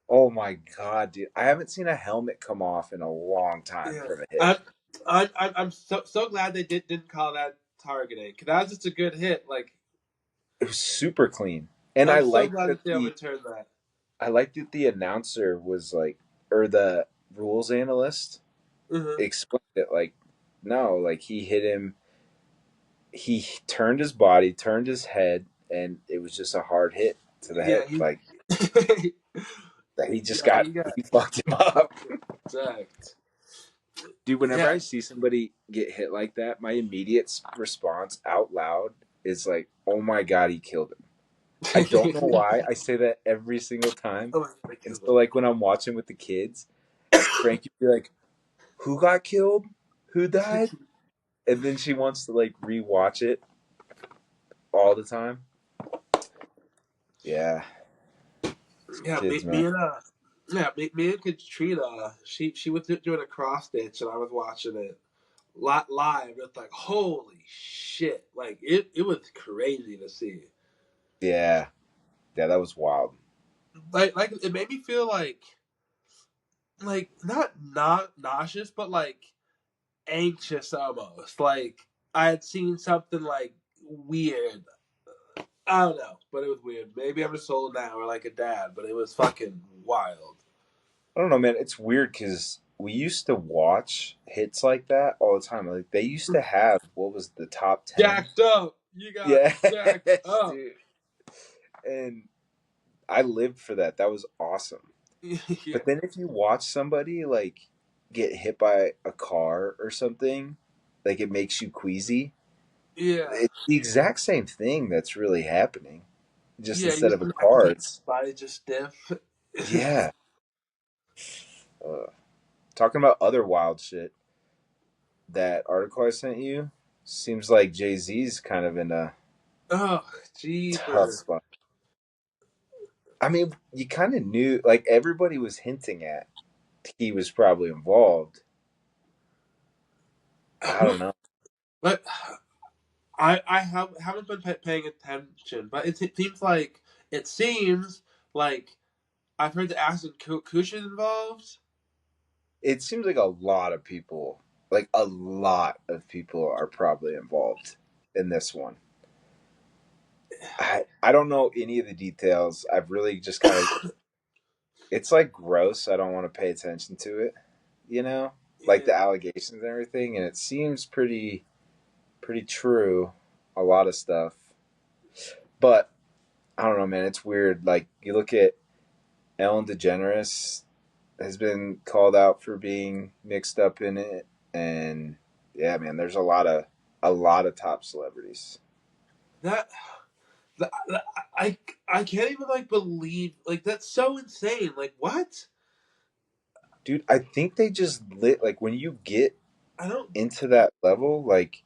oh my god, dude! I haven't seen a helmet come off in a long time Yeah. from a hit. I'm I'm so glad they didn't call that targeting because that was just a good hit. Like It was super clean, and I'm so glad that they overturned that. I liked that the announcer was like, or the rules analyst Hmm. explained it like, no, like he hit him. He turned his body, turned his head, and it was just a hard hit to the Yeah, head. he Like that, he just yeah got he got he fucked him up. jacked. Dude, whenever Yeah. I see somebody get hit like that, my immediate response out loud is like, "Oh my god, he killed him." I don't know why. I say that every single time. Oh my god, I And killed so, like when I'm watching with the kids, Frankie be like, "Who got killed? Who died?" him. And then she wants to like rewatch it all the time. Yeah, Yeah, kids, man. me and me and Katrina, she was doing a cross stitch and I was watching it live. It's like holy shit! Like it was crazy to see. Yeah, yeah, that was wild. Like it made me feel like not nauseous, but like anxious almost. Like I had seen something like weird. I don't know, but it was weird. Maybe I'm just old now or like a dad, but it was fucking wild. I don't know, man. It's weird because we used to watch hits like that all the time. Like they used to have what was the top 10? Jacked up. You got jacked Yes, up. dude. And I lived for that. That was awesome. Yeah. But then if you watch somebody like get hit by a car or something, like it makes you queasy. Yeah. It's the exact same thing that's really happening. Just Yeah, you instead just of a not car, paint it's body just stiff. yeah. Uh, Talking about other wild shit, that article I sent you seems like Jay Z's kind of in a Oh, tough jeepers. spot. I mean, you kind of knew, like everybody was hinting at he was probably involved. I don't know. But I haven't been paying attention, but it seems like I've heard that Ashton Kutcher is involved. It seems like a lot of people, like a lot of people, are probably involved in this one. I don't know any of the details. I've really just kind of, it's like gross. I don't want to pay attention to it, you know, like Yeah, the allegations and everything. And it seems pretty true. A lot of stuff, but I don't know, man. It's weird. Like you look at Ellen DeGeneres has been called out for being mixed up in it, and yeah, man. There's a lot of top celebrities. that, that I can't even like believe like that's so insane. Like what? Dude, I think they just lit like when you get I don't. into that level, like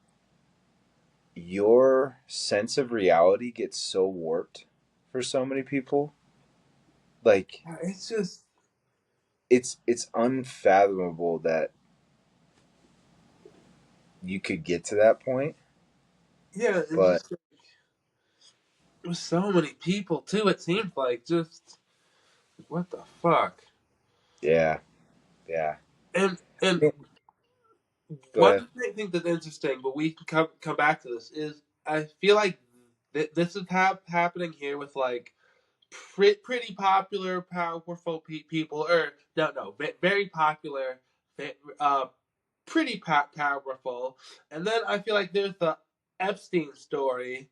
your sense of reality gets so warped for so many people. Like It's just it's unfathomable that you could get to that point. yeah, and But just with so many people too. It seems like just what the fuck. yeah, yeah. And Go one ahead. thing I think that's interesting, but we can come back to this is I feel like this is happening here with like pretty popular, powerful people, or no, very popular, uh, pretty powerful, and then I feel like there's the Epstein story,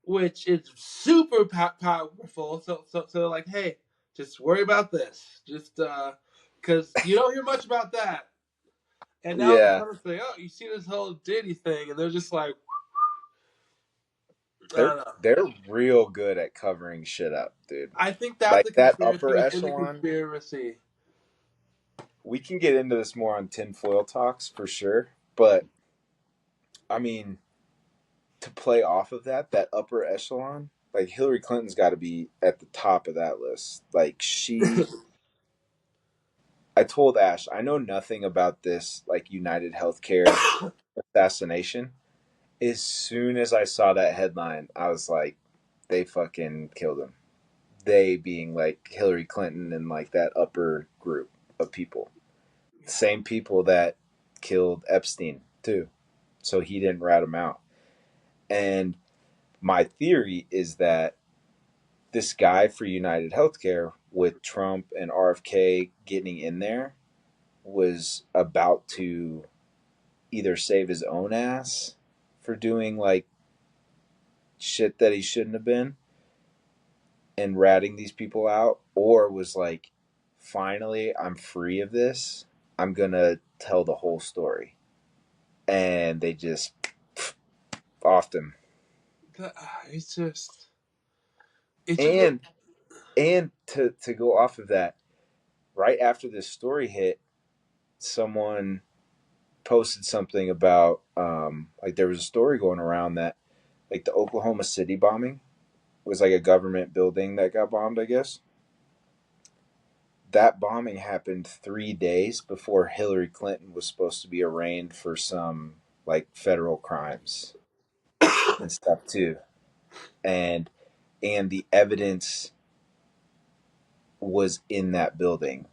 which is super powerful. So like, hey, just worry about this, just because you don't hear much about that. And now they're Yeah, trying to say, oh, you see this whole Diddy thing, and they're just like, I they're don't know. they're real good at covering shit up, dude. I think that's Like the that conspiracy upper within the echelon. conspiracy. We can get into this more on tinfoil talks for sure, but I mean, to play off of that upper echelon, like Hillary Clinton's got to be at the top of that list. Like I told Ash, I know nothing about this like United Healthcare assassination. As soon as I saw that headline, I was like, they fucking killed him. They being like Hillary Clinton and like that upper group of people. Same people that killed Epstein too. So he didn't rat him out. And my theory is that this guy for United Healthcare with Trump and RFK getting in there was about to either save his own ass for doing like shit that he shouldn't have been and ratting these people out, or was like, finally, I'm free of this. I'm gonna tell the whole story. And they just offed him. It's just, it's just, And to go off of that, right after this story hit, someone posted something about like there was a story going around that like the Oklahoma City bombing was like a government building that got bombed, I guess. That bombing happened 3 days before Hillary Clinton was supposed to be arraigned for some like federal crimes and stuff too. And the evidence was in that building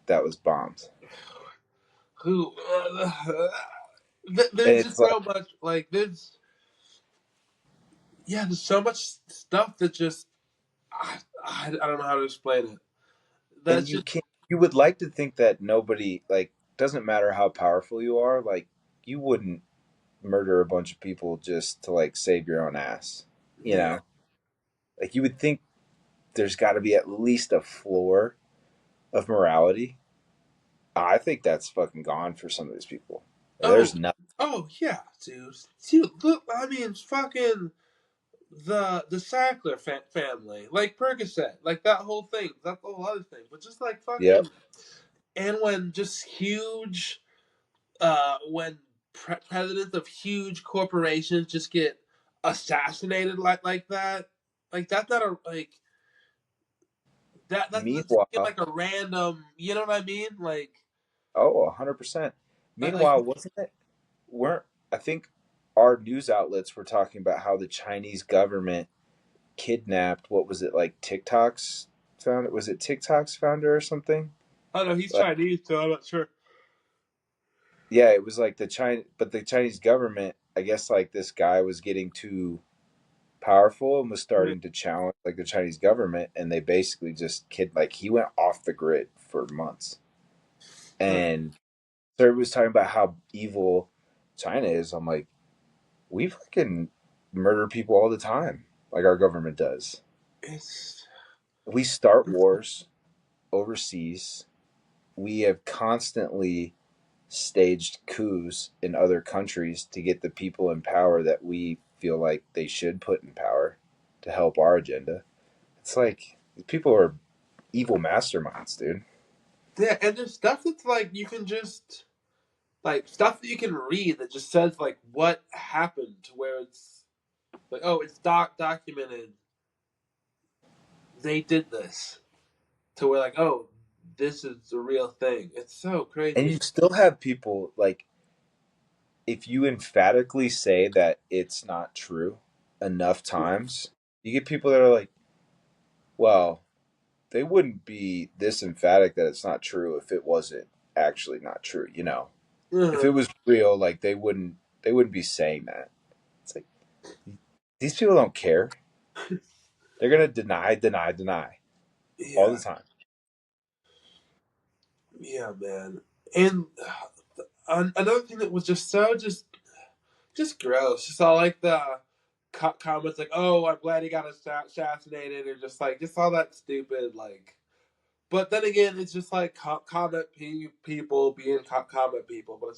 that was bombed. who, And there's it's just like, so much, like, there's so much stuff that just, I don't know how to explain it. and That's just, you would like to think that nobody, like, doesn't matter how powerful you are, like you wouldn't murder a bunch of people just to like save your own ass, you yeah. know? Like you would think there's got to be at least a floor of morality. I think that's fucking gone for some of these people. There's Oh, nothing. Oh yeah, dude. Look, I mean, fucking the Sackler family, like Percocet, like that whole thing, that whole other thing, but just like Yep. fucking, and when just huge, when presidents of huge corporations just get assassinated like that, like that's not a like that's Meanwhile, like a random, you know what I mean? oh, 100%. Like Meanwhile, wasn't it? Weren't I think our news outlets were talking about how the Chinese government kidnapped what was it like TikTok's founder? Was it TikTok's founder or something? I don't know, he's Like, Chinese, so I'm not sure. yeah, it was like but the Chinese government, I guess, like this guy was getting too powerful and was starting to challenge like the Chinese government, and they basically just like he went off the grid for months. And so everybody was talking about how evil China is. I'm like, we fucking murder people all the time, like our government does. It's We start wars overseas. We have constantly staged coups in other countries to get the people in power that we feel like they should put in power to help our agenda. It's like people are evil masterminds, dude. yeah, and there's stuff that's like you can just like stuff that you can read that just says like what happened to where it's like, oh, it's documented they did this to where like, oh, this is the real thing. It's so And crazy. you still have people like, if you emphatically say that it's not true enough times, you get people that are like, well, they wouldn't be this emphatic that it's not true if it wasn't actually not true, you know. If it Uh, was real, like they wouldn't be saying that. It's like these people don't care. They're gonna deny, deny, deny all the yeah, time. yeah, man. And another thing that was just so just gross. Just all like the comments like, "Oh, I'm glad he got assassinated," or just all that stupid like. But then again, it's just like comment people being comment people, but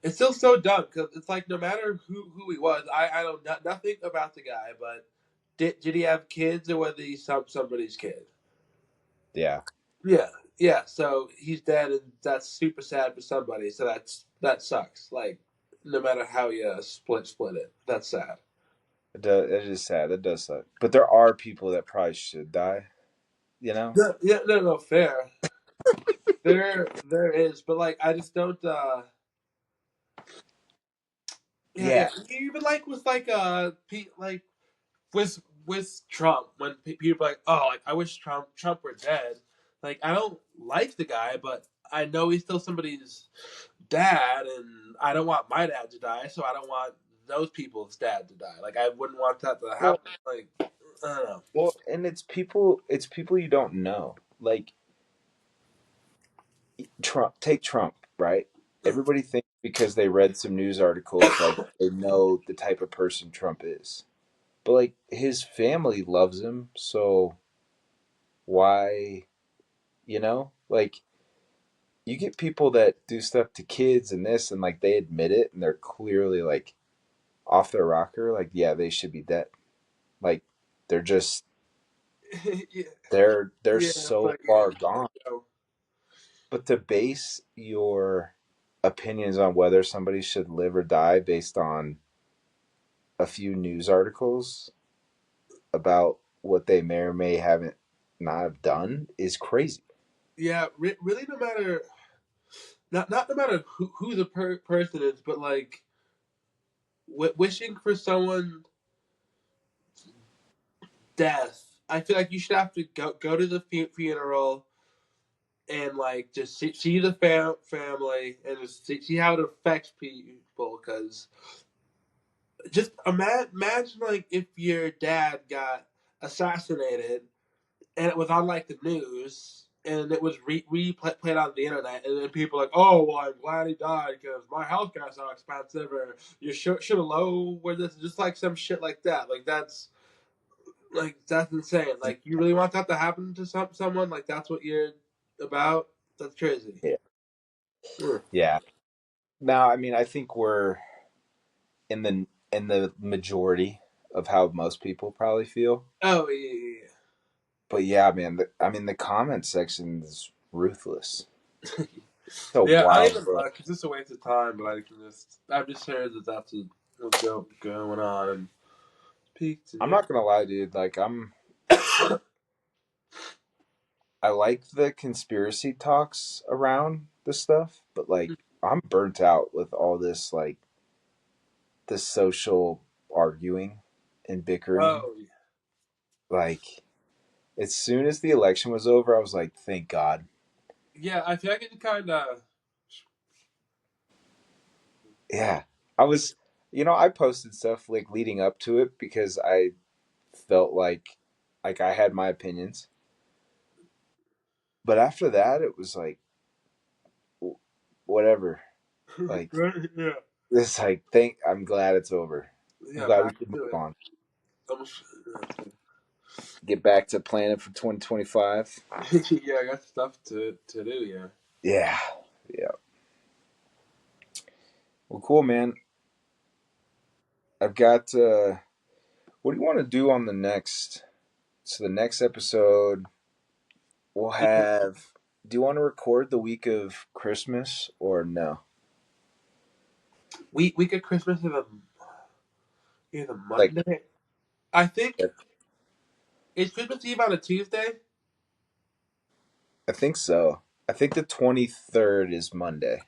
it's still so dumb because it's like no matter who he was, I know nothing about the guy, but did he have kids or was he somebody's kid? Yeah, Yeah, yeah. So he's dead, and that's super sad for somebody. So that sucks. Like no matter how you split it, that's sad. it does. It is sad. It does suck. But there are people that probably should die. You know? No, yeah, no, fair. There is, but like I just don't. Yeah, yeah. Yeah. Even like with like like with Trump when people are like, oh, like I wish Trump were dead. Like I don't like the guy, but I know he's still somebody's dad, and I don't want my dad to die, so I don't want those people's dad to die. Like I wouldn't want that to Well, happen. Like I don't know. and it's people. It's people you don't know. Like Trump. Take Trump, right? Everybody thinks because they read some news articles, like they know the type of person Trump is. But like his family loves him, so why, like you get people that do stuff to kids and this and like they admit it and they're clearly like off their rocker, like yeah, they should be dead. Like they're just yeah, they're yeah, it's so like far you gone. know, But to base your opinions on whether somebody should live or die based on a few news articles about what they may or may haven't not have done is crazy. yeah, really, no matter not no matter who the person is, but like wishing for someone death. I feel like you should have to go to the funeral and like just see the family and just see how it affects people. Because just imagine like if your dad got assassinated and it was on like the news and it was replayed on the internet and then people are like, oh well, I'm glad he died because my health care is so expensive, or you should have lowered this, just like some shit like that. Like that's insane. Like you really want that to happen to someone? Like that's what you're about? That's crazy. Yeah. Mm. Yeah. Now, I mean, I think we're in the majority of how most people probably feel. Oh yeah, But yeah, man, I mean, the comment section is ruthless. yeah. It's a Yeah, I don't wild even world. look. It's just a waste of time. But I can just. I've just heard that that's what's going on and peaked I'm here. not gonna lie, dude. Like, I like the conspiracy talks around this stuff, but like, I'm burnt out with all this, like, the social arguing and bickering. Oh Like, as soon as the election was over, I was like, thank God. yeah, I feel like it kind of. Yeah. I was, I posted stuff like leading up to it because I felt like I had my opinions. But after that, it was like whatever. Like Yeah, it's like I'm glad it's over. I'm yeah. glad we Back can to move it. on. I'm, Get back to planning for 2025. yeah, I got stuff to do. Yeah. Yeah. Yeah. Well, cool, man. I've got what do you want to do on the next so the next episode we'll Yeah. have do you want to record the week of Christmas or no? Week of Christmas is a Like Monday. I think it's Christmas Eve on a Tuesday I think so. I think the 23rd is Monday.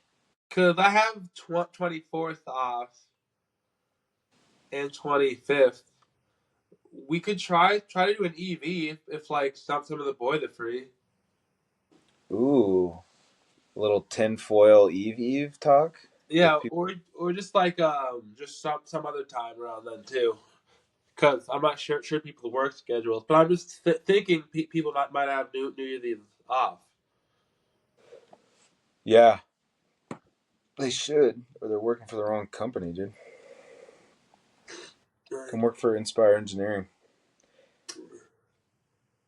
because I have 24th off and 25th. We could try to do an EV if like some of the boys are free. Ooh, a little tinfoil Eve talk Yeah, with people. or just like just some other time around then too. Because I'm not sure people's work schedules, but I'm just thinking people might have New Year's Eve off. Yeah, they should, or they're working for the wrong company, dude. Come work for Inspire Engineering.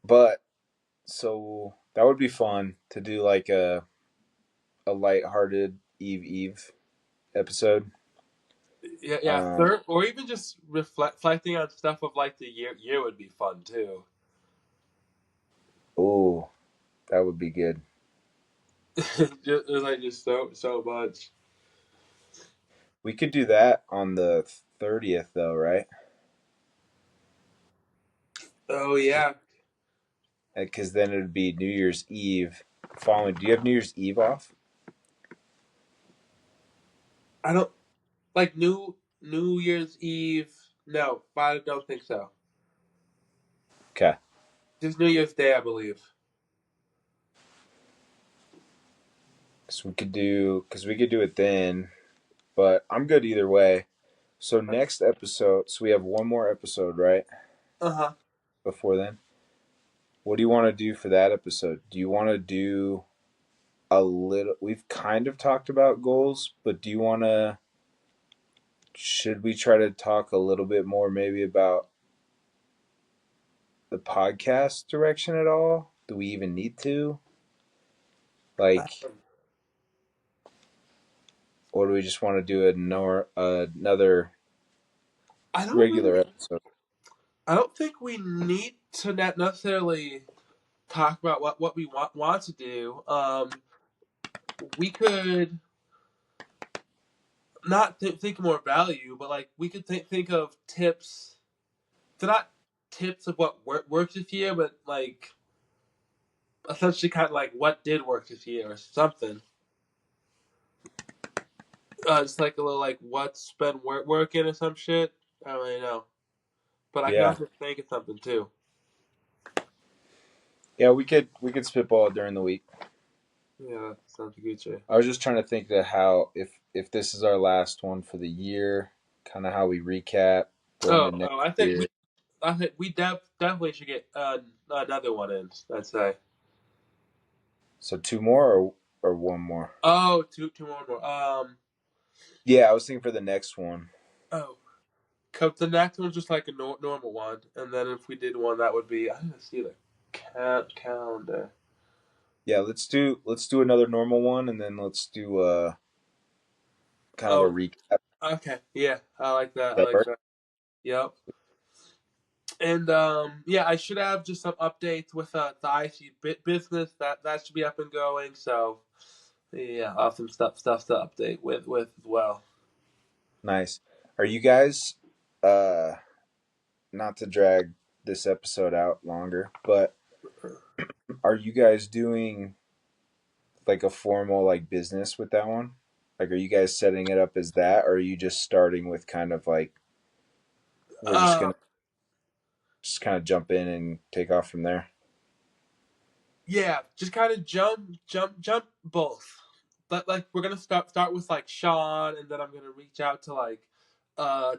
But so that would be fun to do like a lighthearted Eve episode. Yeah, yeah. Um, Third, or even just reflecting on stuff of like the year would be fun too. oh, that would be good. There's like just so much. We could do that on the 30th, though, right? Oh yeah. Because then it would be New Year's Eve following. Do you have New Year's Eve off? I don't like New Year's Eve. No, but I don't think so. Okay. Just New Year's Day, I believe. Because we could do it then, but I'm good either way. So next episode, so we have one more episode, right? Uh huh. Before then, what do you want to do for that episode? Do you want to do a little? We've kind of talked about goals, but do you want to? Should we try to talk a little bit more, maybe about the podcast direction at all? Do we even need to? Like, or do we just want to do another I don't regular really. episode? I don't think we need to not necessarily talk about what we want to do. We could not think more value, but like we could think of tips. They're not tips of what works this year, but like essentially kind of like what did work this year or something. It's like a little like what's been working or some shit. I don't really know, but I can Yeah, also think of something too. yeah. We could spitball it during the week. Yeah, sounds good, Jay. I was just trying to think of how if this is our last one for the year, kind of how we recap going in next I think year. we definitely should get another one in. I'd say. So two more or one more? Oh, two more. Yeah, I was thinking for the next one. Oh, the next one's just like a normal one, and then if we did one, that would be I didn't see the calendar. Yeah, let's do another normal one, and then let's do kind of a Oh, recap. okay. Yeah, I like that. I That like work? that. Yep. And yeah, I should have just some updates with the IC business that should be up and going. So yeah, I'll have some stuff to update with as well. Nice. Are you guys uh not to drag this episode out longer, but are you guys doing like a formal like business with that one? Like are you guys setting it up as that, or are you just starting with kind of like we're just Uh, gonna just kind of jump in and take off from there? yeah, just kind of jump both. But like we're gonna start with like Sean, and then I'm gonna reach out to like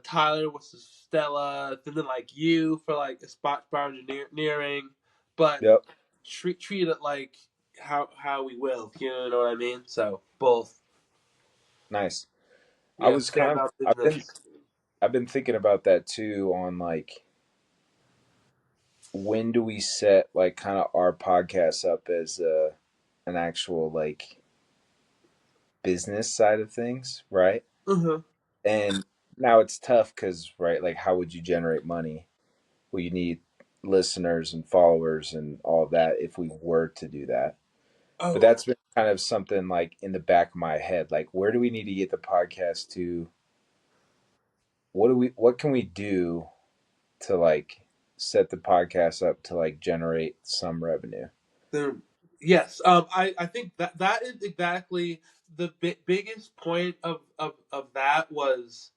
Tyler with Stella, and then like you for like a spot engineering, but Yep. treat it like how we will. You know what I mean? So both. Nice. I Yeah, was kind stand of up business. I've been thinking about that too on like when do we set like kind of our podcast up as an actual like business side of things, right? Uh-huh. And now it's tough because right, like how would you generate money? Well, you need listeners and followers and all that if we were to do that. But Oh, that's been kind of something like in the back of my head, like where do we need to get the podcast to? What can we do to like set the podcast up to like generate some revenue? then yes. I think that is exactly the biggest point of that was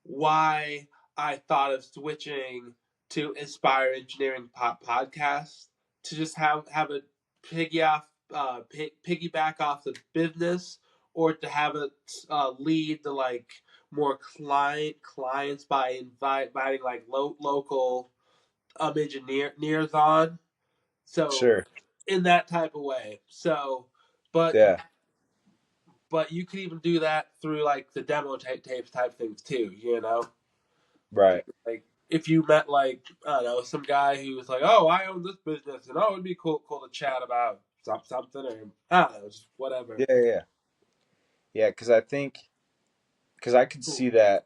why I thought of switching to Inspire Engineering podcast to just have it piggyback off the business, or to have it lead to like more clients by inviting like local engineers on. So Sure. in that type of way. So, but Yeah. you could even do that through like the demo tapes type things too. You know, Right. like if you met like I don't know some guy who was like, oh, I own this business, and oh, it'd be cool to chat about something, or I don't know, just whatever. Yeah. Yeah. Yeah. Yeah. Because I could see that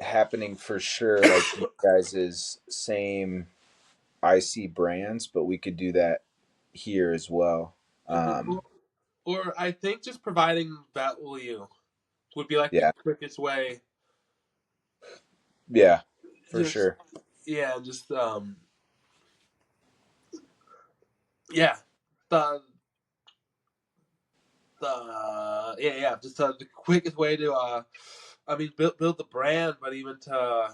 happening for sure. Like you guys is same IC brands, but we could do that here as well. Or, or I think just providing value would be like the Yeah. quickest way. Yeah. For Just sure. yeah, just yeah, the just the quickest way to I mean build the brand, but even to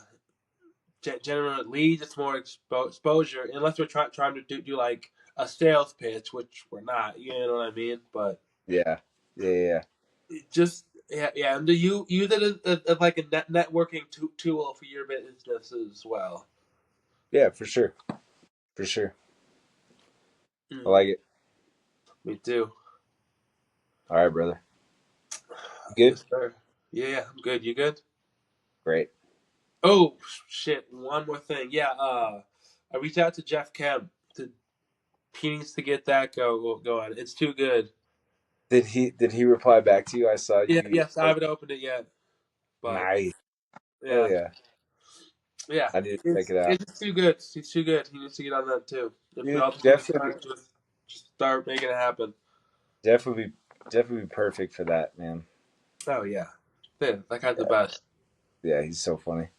generate leads, it's more exposure. Unless we're trying to do like a sales pitch, which we're not. You know what I mean? But Yeah. Yeah. Yeah. just yeah, and do you use it as like a networking tool for your business as well? Yeah. For sure. For sure. I Mm, like it. me too. All right, brother. You good? Yes, sir. Yeah, I'm good. You good? Great. Oh shit! One more thing. Yeah, I reached out to Jeff Kemp. He needs to get that going. It's too good. Did he reply back to you? I saw Yeah, you. yes, I haven't opened it yet, but Nice. Hell yeah, yeah. yeah, I need to check it's it out. it's too good. It's too good. He needs to get on that too. If it Dude, helps him Jeff would be just start making it happen. Jeff would be Jeff would be perfect for that, man. Oh yeah, yeah, that guy's the Yeah. best. Yeah, he's so funny.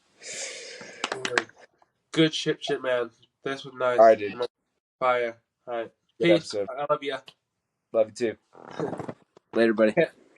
Good shit, man. This was All nice. right, dude. Fire. All right, Good peace. episode. I love you. Love you too. Later, buddy.